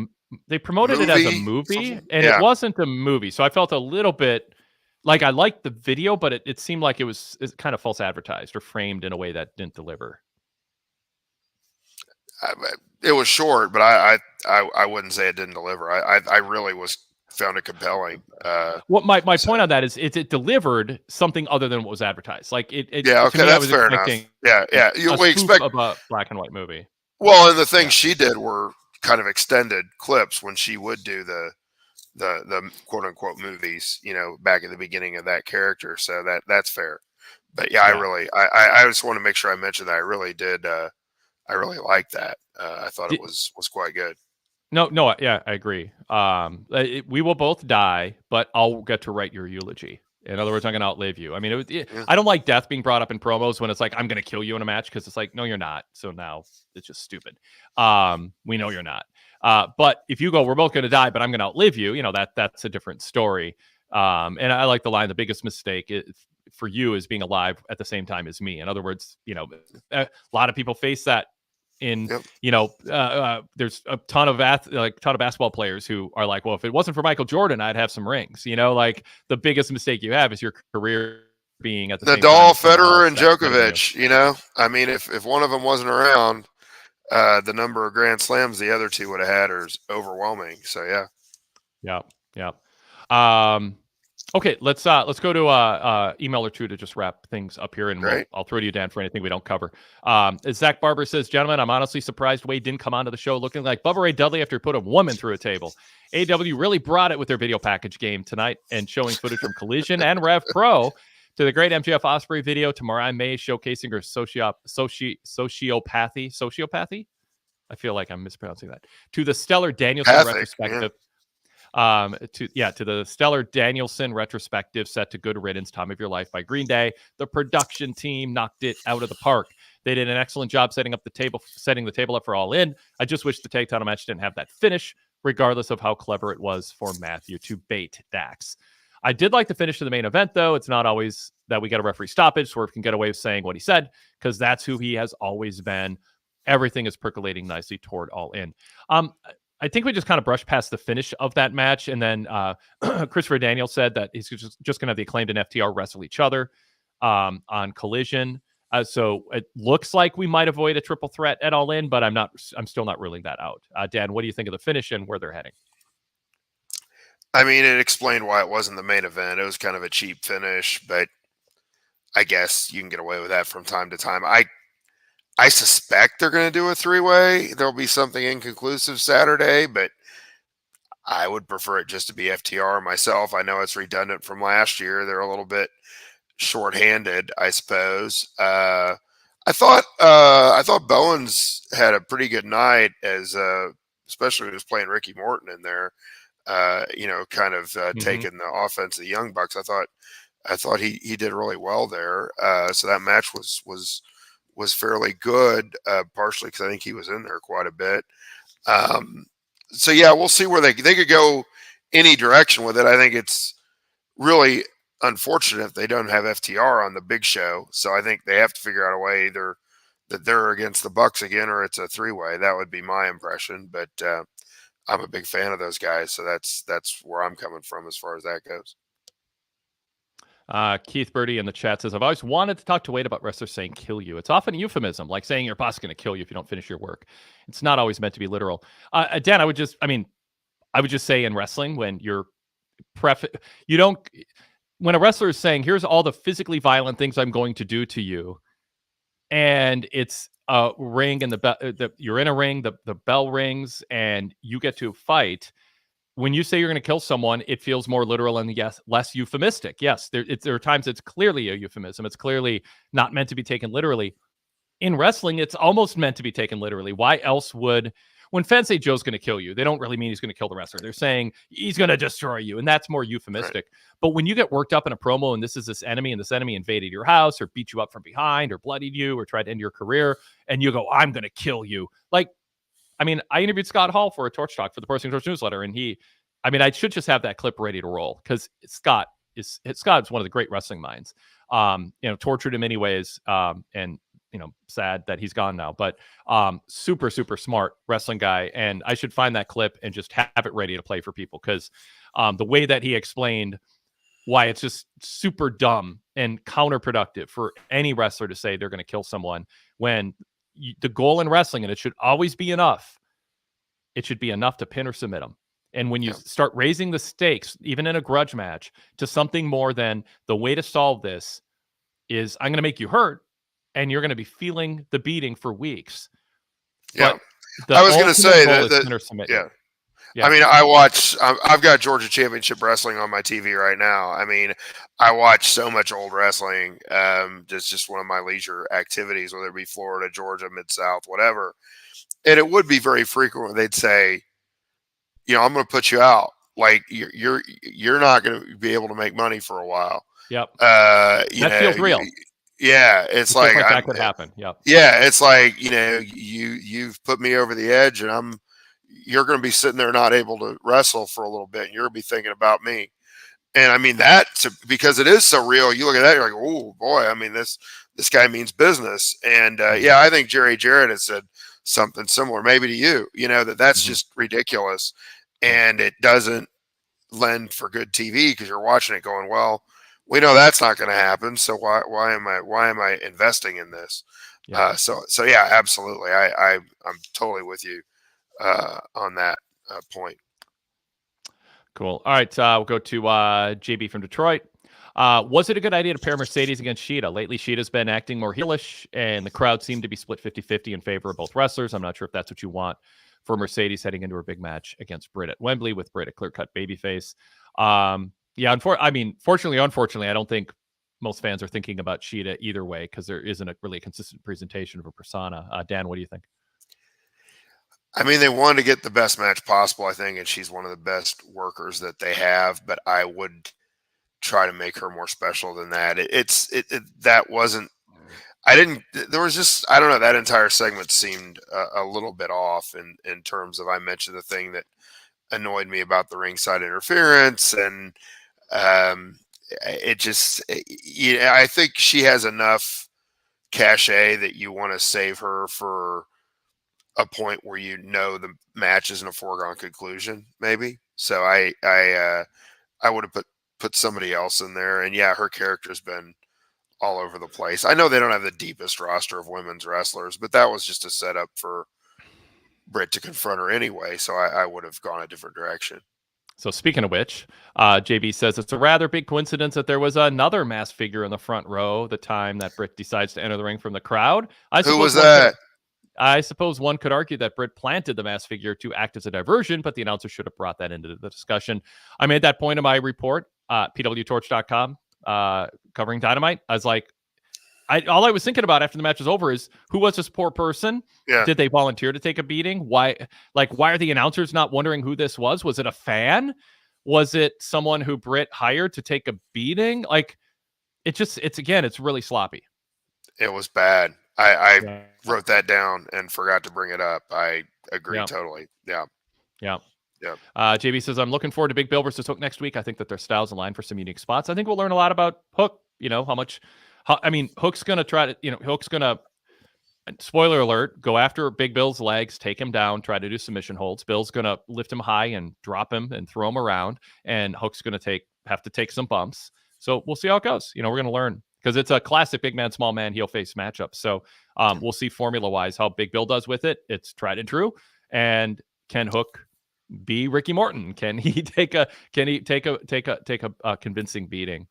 movie, and it wasn't a movie. So I felt a little bit like I liked the video, but it seemed like it's kind of false advertised or framed in a way that didn't deliver. It was short, but I wouldn't say it didn't deliver. I really found it compelling. What my point on that is it delivered something other than what was advertised. Like that's fair enough. Yeah. We expect of a black and white movie. Well, and the things she did were kind of extended clips when she would do the quote unquote movies, back at the beginning of that character. So that's fair. But I just want to make sure I mentioned that I really did. I really liked that. I thought it was quite good. No, yeah, I agree. We will both die, but I'll get to write your eulogy. In other words, I'm going to outlive you. I mean, I don't like death being brought up in promos when it's like, I'm going to kill you in a match, because it's like, no, you're not. So now it's just stupid. We know you're not. But if you go, we're both going to die, but I'm going to outlive you, that's a different story. And I like the line, the biggest mistake for you is being alive at the same time as me. In other words, a lot of people face that in, there's a ton of basketball players who are like, well, if it wasn't for Michael Jordan, I'd have some rings, like the biggest mistake you have is your career being at the same time. Nadal, Federer, and Djokovic, I mean, if one of them wasn't around, the number of Grand Slams the other two would have had is overwhelming. So, Yeah. Okay, let's go to email or two to just wrap things up here, and I'll throw to you, Dan, for anything we don't cover. Zach Barber says, gentlemen, I'm honestly surprised Wade didn't come onto the show looking like Bubba Ray Dudley after he put a woman through a table. AEW really brought it with their video package game tonight, and showing footage from Collision and Rev Pro, to the great MJF Ospreay video, to Mariah May showcasing her sociopathy. I feel like I'm mispronouncing that. To the stellar Danielson retrospective. To the stellar Danielson retrospective set to Good Riddance, Time of Your Life by Green Day. The production team knocked it out of the park. They did an excellent job setting the table up for All In. I just wish the tag title match didn't have that finish, regardless of how clever it was for Matthew to bait Dax. I did like the finish of the main event, though. It's not always that we get a referee stoppage. Swerve can get away with saying what he said, because that's who he has always been. Everything is percolating nicely toward All In. I think we just kind of brushed past the finish of that match, and then Christopher Daniels said that he's just going to have the Acclaimed and FTR wrestle each other on Collision. So it looks like we might avoid a triple threat at All In, but I'm still not ruling that out. Dan, what do you think of the finish and where they're heading? I mean, it explained why it wasn't the main event. It was kind of a cheap finish, but I guess you can get away with that from time to time. I suspect they're going to do a 3-way. There'll be something inconclusive Saturday, but I would prefer it just to be FTR myself. I know it's redundant from last year. They're a little bit shorthanded, I suppose. I thought Bowens had a pretty good night, as especially when he was playing Ricky Morton in there. Kind of taking the offense of the Young Bucks. I thought he did really well there. So that match was fairly good, partially because I think he was in there quite a bit. So yeah, we'll see where they could go any direction with it. I think it's really unfortunate if they don't have FTR on the big show. So I think they have to figure out a way either that they're against the Bucks again or it's a 3-way. That would be my impression. But I'm a big fan of those guys, so that's where I'm coming from as far as that goes. Keith Birdie in the chat says, I've always wanted to talk to Wade about wrestlers saying kill you. It's often a euphemism, like saying your boss is going to kill you if you don't finish your work. It's not always meant to be literal. Dan, I would just say in wrestling, when when a wrestler is saying, here's all the physically violent things I'm going to do to you, and it's a ring and you're in a ring, the bell rings and you get to fight. When you say you're going to kill someone, it feels more literal and less euphemistic. Yes, there are times it's clearly a euphemism. It's clearly not meant to be taken literally. In wrestling, it's almost meant to be taken literally. Why else would, when fans say Joe's going to kill you, they don't really mean he's going to kill the wrestler. They're saying he's going to destroy you, and that's more euphemistic. Right. But when you get worked up in a promo and this enemy invaded your house or beat you up from behind or bloodied you or tried to end your career, and you go, I'm going to kill you. I interviewed Scott Hall for a Torch Talk for the Pro Wrestling Torch newsletter, and I should just have that clip ready to roll because Scott is one of the great wrestling minds. Tortured in many ways, and sad that he's gone now, but super, super smart wrestling guy. And I should find that clip and just have it ready to play for people because the way that he explained why it's just super dumb and counterproductive for any wrestler to say they're going to kill someone when the goal in wrestling, and it should always be enough. It should be enough to pin or submit them. And when you start raising the stakes, even in a grudge match, to something more than the way to solve this is I'm going to make you hurt and you're going to be feeling the beating for weeks. Yeah. I was going to say that. Yeah. I've got Georgia Championship Wrestling on my TV right now. I watch so much old wrestling. Just one of my leisure activities, whether it be Florida, Georgia, Mid-South, whatever. And it would be very frequent when they'd say, I'm going to put you out. Like you're not going to be able to make money for a while. Yep. That feels real. Yeah. It's like that could happen. Yep. Yeah. It's like, you've put me over the edge and you're going to be sitting there not able to wrestle for a little bit and you're going to be thinking about me. And because it is so real, you look at that, you're like, oh boy, this guy means business. And I think Jerry Jarrett has said something similar, maybe to you, that's just ridiculous. And it doesn't lend for good TV because you're watching it going, well, we know that's not going to happen. So why am I investing in this? Yeah. So yeah, absolutely. I'm totally with you on that point. Cool. All right. We'll go to JB from Detroit. Was it a good idea to pair Mercedes against Sheeta? Lately, Sheeta's been acting more heelish, and the crowd seemed to be split 50-50 in favor of both wrestlers. I'm not sure if that's what you want for Mercedes heading into her big match against Britt at Wembley, with Britt a clear-cut babyface. Fortunately, unfortunately, I don't think most fans are thinking about Sheeta either way because there isn't really a consistent presentation of her persona. Dan, what do you think? They wanted to get the best match possible, I think, and she's one of the best workers that they have, but I would try to make her more special than that. That wasn't, I don't know, that entire segment seemed a little bit off in terms of, I mentioned the thing that annoyed me about the ringside interference, and I think she has enough cachet that you want to save her for a point where the match isn't a foregone conclusion, maybe. So I would have put somebody else in there. And yeah, her character's been all over the place. I know they don't have the deepest roster of women's wrestlers, but that was just a setup for Britt to confront her anyway. So I would have gone a different direction. So speaking of which, JB says it's a rather big coincidence that there was another masked figure in the front row the time that Britt decides to enter the ring from the crowd. Who was that? I suppose one could argue that Britt planted the mask figure to act as a diversion, but the announcer should have brought that into the discussion. I made that point in my report, PWTorch.com, covering Dynamite. I was like, all I was thinking about after the match was over is, who was this poor person? Yeah. Did they volunteer to take a beating? Why are the announcers not wondering who this was? Was it a fan? Was it someone who Britt hired to take a beating? Like, it's really sloppy. It was bad. I wrote that down and forgot to bring it up. I agree totally. Yeah. JB says, I'm looking forward to Big Bill versus Hook next week. I think that their styles align for some unique spots. I think we'll learn a lot about Hook. Hook's going to try to, spoiler alert, go after Big Bill's legs, take him down, try to do submission holds. Bill's going to lift him high and drop him and throw him around. And Hook's going to have to take some bumps. So we'll see how it goes. We're going to learn, because it's a classic big man, small man, heel face matchup. So we'll see formula wise how Big Bill does with it. It's tried and true. And can Hook be Ricky Morton? Can he take a convincing beating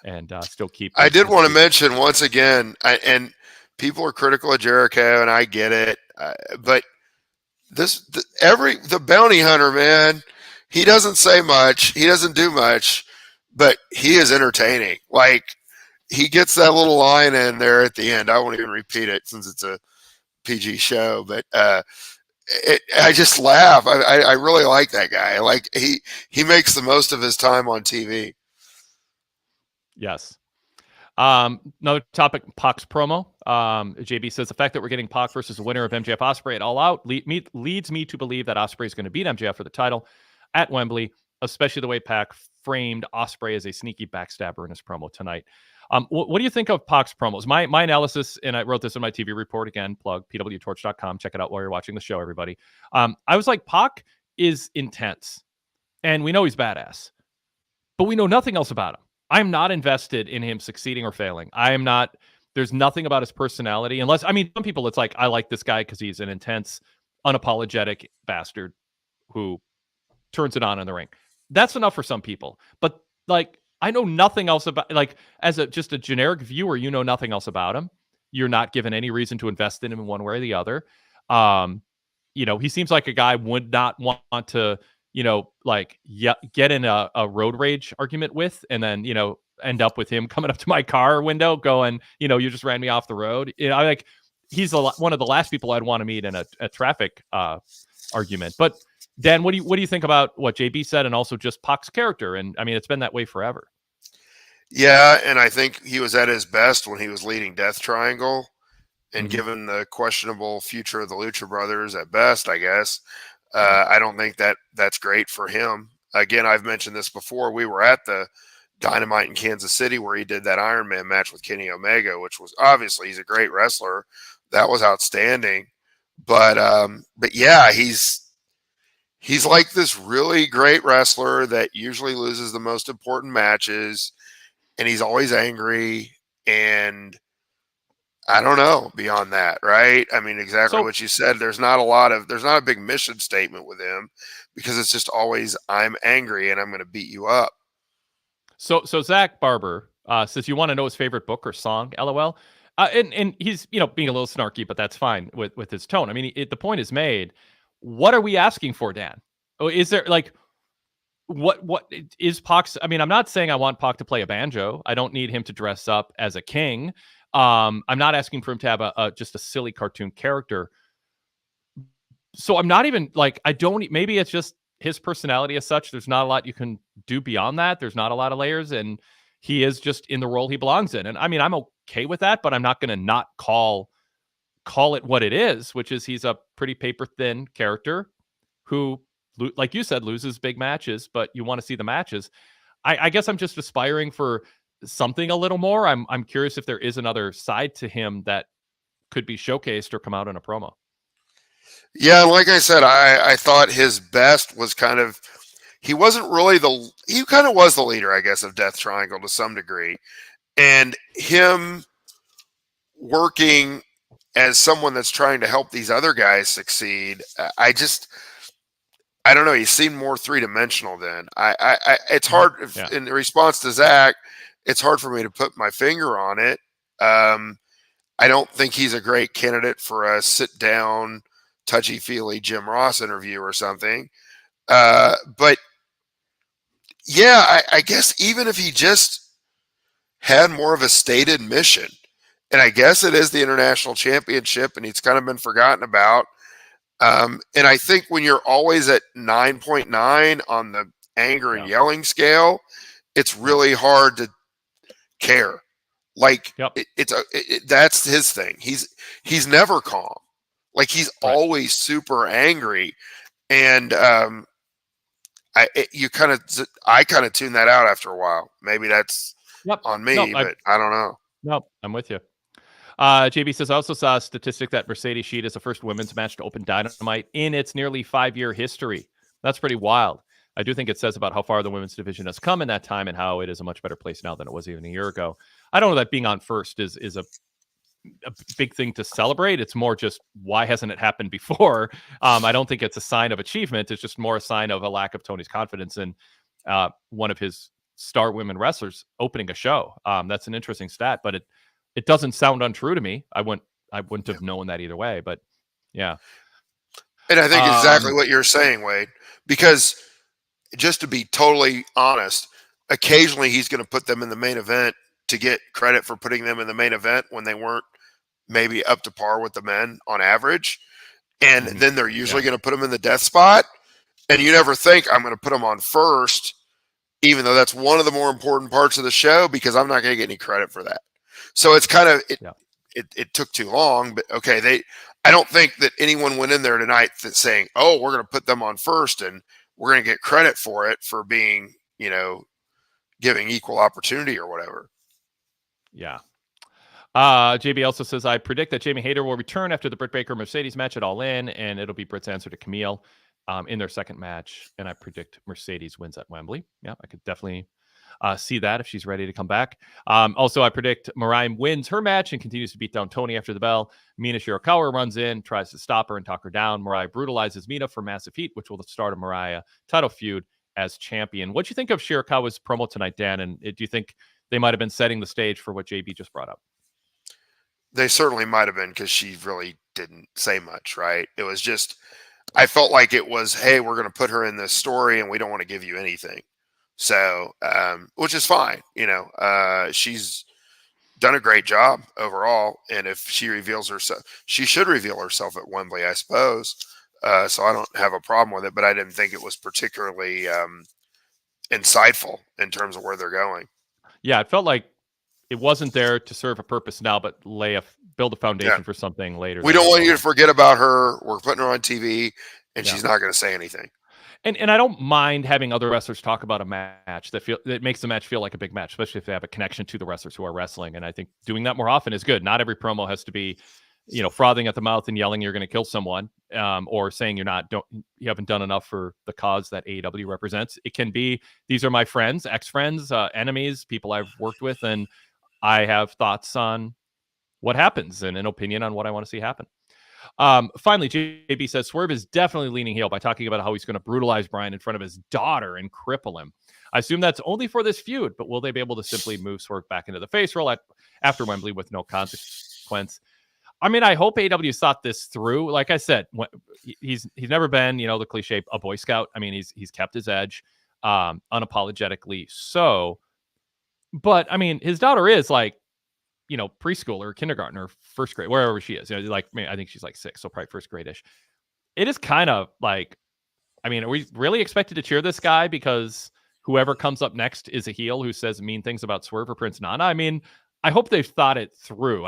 and still keep? I did want to mention once again, and people are critical of Jericho, and I get it, but the bounty hunter, man, he doesn't say much, he doesn't do much, but he is entertaining. Like, he gets that little line in there at the end. I won't even repeat it since it's a PG show, but I just laugh. I really like that guy. Like, he makes the most of his time on TV. Yes. Another topic, Pac's promo. JB says, the fact that we're getting Pac versus the winner of MJF Ospreay at All Out leads me to believe that Ospreay is going to beat MJF for the title at Wembley, especially the way Pac framed Ospreay as a sneaky backstabber in his promo tonight. What do you think of Pac's promos? My analysis, and I wrote this in my TV report, again, plug PWTorch.com. Check it out while you're watching the show, everybody. I was like, Pac is intense, and we know he's badass, but we know nothing else about him. I'm not invested in him succeeding or failing. There's nothing about his personality, unless, some people, it's like, I like this guy because he's an intense, unapologetic bastard who turns it on in the ring. That's enough for some people. But, like, I know nothing else about, like, as just a generic viewer, you know nothing else about him. You're not given any reason to invest in him in one way or the other. He seems like a guy would not want to, get in a road rage argument with, and then, end up with him coming up to my car window going, you just ran me off the road. He's one of the last people I'd want to meet in a traffic argument. But Dan, what do you think about what JB said, and also just Pac's character? And it's been that way forever. Yeah, and I think he was at his best when he was leading Death Triangle, and given the questionable future of the Lucha Brothers at best, I guess, I don't think that's great for him. Again, I've mentioned this before. We were at the Dynamite in Kansas City where he did that Iron Man match with Kenny Omega, which was, obviously, he's a great wrestler. That was outstanding. But yeah, he's like this really great wrestler that usually loses the most important matches, and he's always angry, and I don't know beyond that, right? Exactly what you said. There's not a big mission statement with him, because it's just always, I'm angry and I'm going to beat you up. So Zach Barber says, you want to know his favorite book or song, LOL. And he's, being a little snarky, but that's fine with his tone. The point is made. What are we asking for, Dan? Is there, like, what is Pac's? I'm not saying I want Pac to play a banjo. I don't need him to dress up as a king. I'm not asking for him to have just a silly cartoon character. So I'm not even like, maybe it's just his personality as such. There's not a lot you can do beyond that. There's not a lot of layers, and he is just in the role he belongs in. And I'm okay with that, but I'm not going to not call it what it is, which is he's a pretty paper thin character who, like you said, loses big matches, but you want to see the matches. I guess I'm just aspiring for something a little more. I'm curious if there is another side to him that could be showcased or come out in a promo. Yeah, like I said, I thought his best was he wasn't really he kind of was the leader, I guess, of Death Triangle to some degree. And him working as someone that's trying to help these other guys succeed, I don't know. He seemed more three-dimensional then. It's hard, in response to Zach, it's hard for me to put my finger on it. I don't think he's a great candidate for a sit down, touchy feely Jim Ross interview or something. But yeah, I guess even if he just had more of a stated mission, and I guess it is the international championship, and he's kind of been forgotten about. And I think when you're always at 9.9 on the anger and yelling scale, it's really hard to care. Like that's his thing. He's never calm. Like he's always super angry, and I kind of tune that out after a while. Maybe that's on me, but I don't know. No, I'm with you. JB says, I also saw a statistic that Mercedes Sheet is the first women's match to open Dynamite in its nearly 5-year history. That's pretty wild. I do think it says about how far the women's division has come in that time and how it is a much better place now than it was even a year ago. I don't know that being on first is a big thing to celebrate. It's more just, why hasn't it happened before? I don't think it's a sign of achievement. It's just more a sign of a lack of Tony's confidence in one of his star women wrestlers opening a show. That's an interesting stat, but it doesn't sound untrue to me. I wouldn't have known that either way, but yeah. And I think exactly what you're saying, Wade, because just to be totally honest, occasionally he's going to put them in the main event to get credit for putting them in the main event when they weren't maybe up to par with the men on average. And then they're usually going to put them in the death spot. And you never think, I'm going to put them on first, even though that's one of the more important parts of the show, because I'm not going to get any credit for that. So it's kind of, it took too long, but okay. I don't think that anyone went in there tonight that's saying, oh, we're going to put them on first and we're going to get credit for it for being, giving equal opportunity or whatever. Yeah. JB also says, I predict that Jamie Hayter will return after the Britt Baker Mercedes match at All In, and it'll be Britt's answer to Camille in their second match. And I predict Mercedes wins at Wembley. Yeah, I could definitely see that if she's ready to come back. Also, I predict Mariah wins her match and continues to beat down Tony after the bell. Mina Shirakawa runs in, tries to stop her and talk her down. Mariah brutalizes Mina for massive heat, which will start a Mariah title feud as champion. What do you think of Shirakawa's promo tonight, Dan? And do you think they might have been setting the stage for what JB just brought up? They certainly might have been, because she really didn't say much, right? It was just, I felt like it was, hey, we're going to put her in this story and we don't want to give you anything. So, which is fine. She's done a great job overall. And if she reveals herself, she should reveal herself at Wembley, I suppose. So I don't have a problem with it, but I didn't think it was particularly insightful in terms of where they're going. Yeah, it felt like it wasn't there to serve a purpose now, but build a foundation for something later. We don't want you to forget about her. We're putting her on TV, and she's not going to say anything. And I don't mind having other wrestlers talk about a match that makes the match feel like a big match, especially if they have a connection to the wrestlers who are wrestling. And I think doing that more often is good. Not every promo has to be, frothing at the mouth and yelling you're going to kill someone, or saying you haven't done enough for the cause that AEW represents. It can be, these are my friends, ex-friends, enemies, people I've worked with, and I have thoughts on what happens and an opinion on what I want to see happen. Finally, JB says Swerve is definitely leaning heel by talking about how he's going to brutalize Bryan in front of his daughter and cripple him. I assume that's only for this feud, but will they be able to simply move Swerve back into the face role after Wembley with no consequence? I mean, I hope AEW thought this through. Like I said, he's never been, the cliche, a Boy Scout. I mean, he's kept his edge, unapologetically so. But I mean, his daughter is like, preschool or kindergarten or first grade, wherever she is. I think she's like 6, so probably first grade-ish. It is kind of like, I mean, are we really expected to cheer this guy because whoever comes up next is a heel who says mean things about Swerve or Prince Nana? I mean, I hope they've thought it through.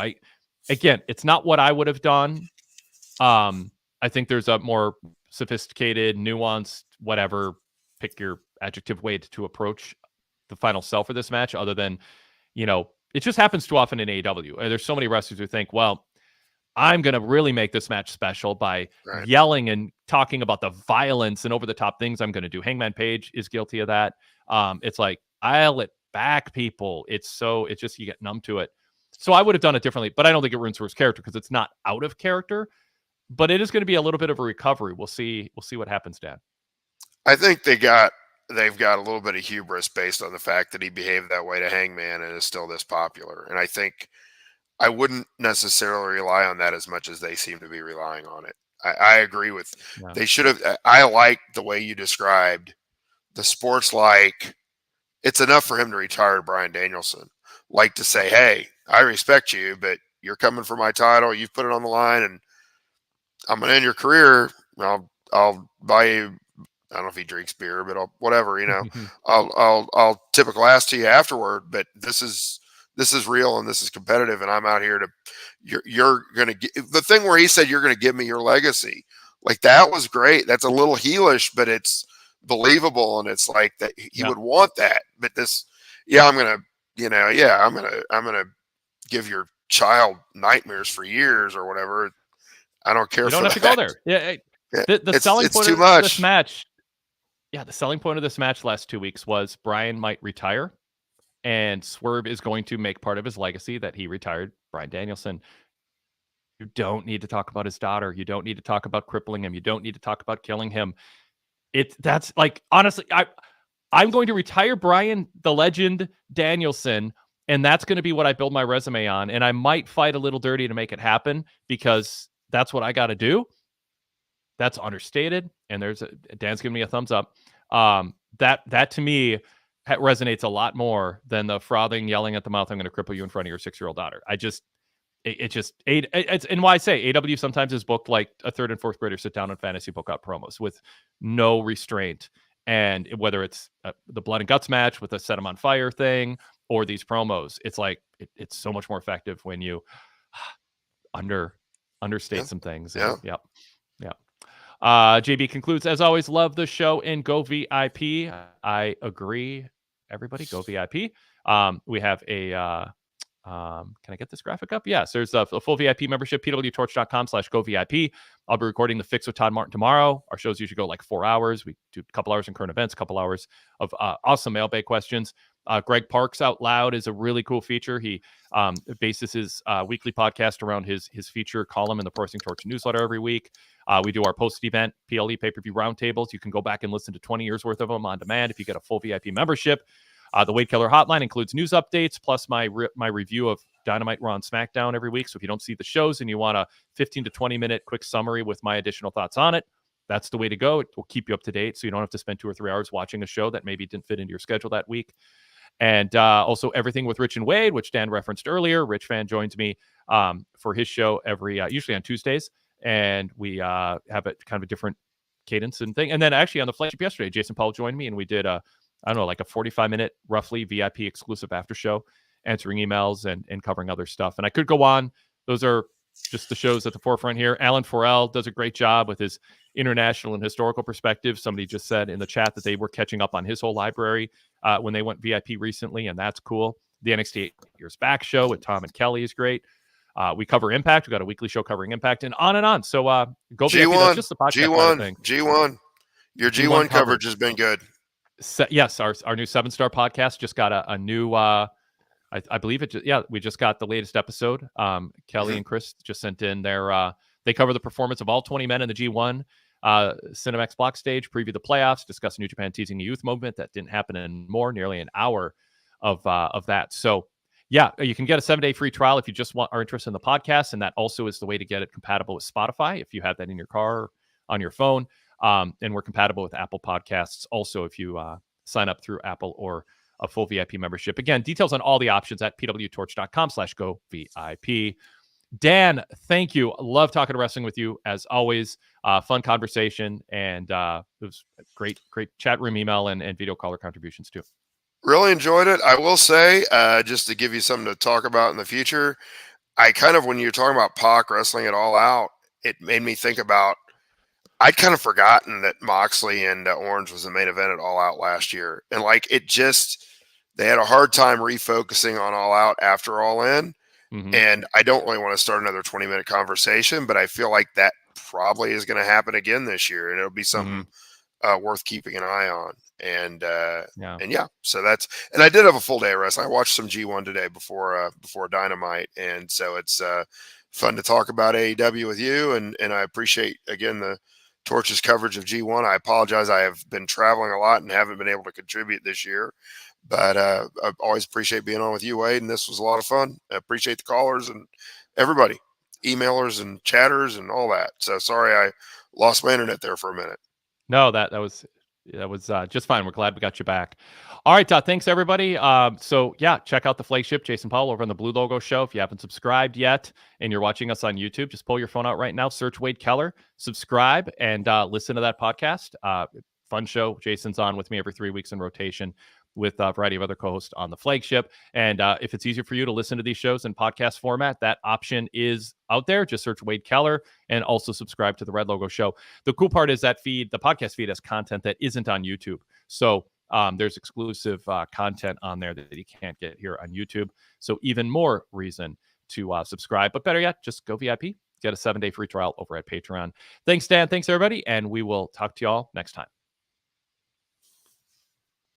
Again, it's not what I would have done. I think there's a more sophisticated, nuanced, whatever, pick your adjective way to approach the final sell for this match, other than, it just happens too often in AEW. There's so many wrestlers who think, well, I'm going to really make this match special by yelling and talking about the violence and over the top things I'm going to do. Hangman Page is guilty of that. It's like, dial it back, people. It's just, you get numb to it. So I would have done it differently, but I don't think it ruins Swerve's character because it's not out of character, but it is going to be a little bit of a recovery. We'll see what happens, Dan. I think they've got a little bit of hubris based on the fact that he behaved that way to Hangman and is still this popular. And I think I wouldn't necessarily rely on that as much as they seem to be relying on it. I agree with Yeah. they should have. I like the way you described the sports. Like it's enough for him to retire Bryan Danielson. Like to say, hey, I respect you, but you're coming for my title. You've put it on the line, and I'm gonna end your career. I'll buy you. I don't know if he drinks beer, but whatever, I'll tip a glass to you afterward. But this is real and this is competitive, and I'm out here to. You're gonna get the thing where he said you're gonna give me your legacy. Like that was great. That's a little heelish, but it's believable, and it's like that he would want that. But this, I'm gonna, I'm gonna give your child nightmares for years or whatever. I don't care. You don't for have to that. go there. Yeah. The selling point too of much. this match. Yeah, the selling point of this match last 2 weeks was Bryan might retire, and Swerve is going to make part of his legacy that he retired Bryan Danielson. You don't need to talk about his daughter. You don't need to talk about crippling him. You don't need to talk about killing him. That's like, honestly, I'm going to retire Bryan the Legend Danielson, and that's going to be what I build my resume on. And I might fight a little dirty to make it happen because that's what I got to do. That's understated, and Dan's giving me a thumbs up. That to me resonates a lot more than the frothing, yelling at the mouth, "I'm going to cripple you in front of your 6-year-old daughter." It's and why I say AEW sometimes is booked like a 3rd and 4th grader sit down on fantasy book out promos with no restraint, and whether it's the blood and guts match with a set them on fire thing or these promos, it's like it's so much more effective when you understate some things. Yeah. Yep. JB concludes, as always, love the show and go VIP. I agree. Everybody go VIP. We have a, can I get this graphic up? Yes, there's a full VIP membership, PWTorch.com/go VIP. I'll be recording The Fix with Todd Martin tomorrow. Our shows usually go like 4 hours. We do a couple hours in current events, a couple hours of awesome mailbag questions. Greg Parks Out Loud is a really cool feature. He bases his weekly podcast around his feature column in the Pro Wrestling Torch newsletter every week. We do our post-event PLE pay-per-view roundtables. You can go back and listen to 20 years worth of them on demand if you get a full VIP membership. The Wade Keller Hotline includes news updates, plus my review of Dynamite, Raw, and SmackDown every week. So if you don't see the shows and you want a 15 to 20-minute quick summary with my additional thoughts on it, that's the way to go. It will keep you up to date, so you don't have to spend 2 or 3 hours watching a show that maybe didn't fit into your schedule that week. And also Everything with Rich and Wade, which Dan referenced earlier. Rich Fan joins me for his show every usually on Tuesdays, and we have a kind of a different cadence and thing. And then actually on the flagship yesterday, Jason Paul joined me, and we did a 45-minute roughly VIP exclusive after show, answering emails and covering other stuff. And I could go on. Those are just the shows at the forefront here. Alan Forel does a great job with his international and historical perspective. Somebody just said in the chat that they were catching up on his whole library when they went VIP recently, and that's cool. The NXT 8 Years Back show with Tom and Kelly is great. We cover Impact. We've got a weekly show covering Impact, and on and on. So go G1, VIP. That's just the podcast thing. G1. Your G1 coverage has been good. Yes, our new 7-star podcast just got a new I believe we just got the latest episode. Kelly and Chris just sent in their they cover the performance of all 20 men in the G1 Cinemax block stage, preview the playoffs, discuss New Japan teasing the youth movement that didn't happen in nearly an hour of that. So yeah, you can get a 7-day free trial if you just are interested in the podcast, and that also is the way to get it compatible with Spotify if you have that in your car or on your phone. And we're compatible with Apple Podcasts also if you sign up through Apple or a full VIP membership. Again, details on all the options at PWTorch.com/go VIP. Dan, thank you. Love talking wrestling with you as always. Fun conversation, and it was a great chat room email and video caller contributions too. Really enjoyed it. I will say, just to give you something to talk about in the future, when you're talking about Pac wrestling it all out, it made me think about, I'd kind of forgotten that Moxley and Orange was the main event at All Out last year. And they had a hard time refocusing on All Out after All In. Mm-hmm. And I don't really want to start another 20-minute conversation, but I feel like that probably is going to happen again this year. And it'll be something worth keeping an eye on. And so and I did have a full day of wrestling. I watched some G1 today before Dynamite. And so it's fun to talk about AEW with you. And I appreciate, again, the Torch's coverage of G1. I apologize. I have been traveling a lot and haven't been able to contribute this year, But I always appreciate being on with you, Wade, and this was a lot of fun. I appreciate the callers and everybody, emailers and chatters and all that. So sorry I lost my internet there for a minute. No, that was just fine. We're glad we got you back. All right, thanks everybody. So yeah, check out the flagship, Jason Powell, over on the Blue Logo Show. If you haven't subscribed yet and you're watching us on YouTube, just pull your phone out right now, search Wade Keller, subscribe, and listen to that podcast. Fun show. Jason's on with me every 3 weeks in rotation, with a variety of other co-hosts on the flagship. And if it's easier for you to listen to these shows in podcast format, that option is out there. Just search Wade Keller and also subscribe to the Red Logo Show. The cool part is that the podcast feed has content that isn't on YouTube. So there's exclusive content on there that you can't get here on YouTube. So even more reason to subscribe. But better yet, just go VIP. Get a 7-day free trial over at Patreon. Thanks, Dan. Thanks, everybody. And we will talk to you all next time.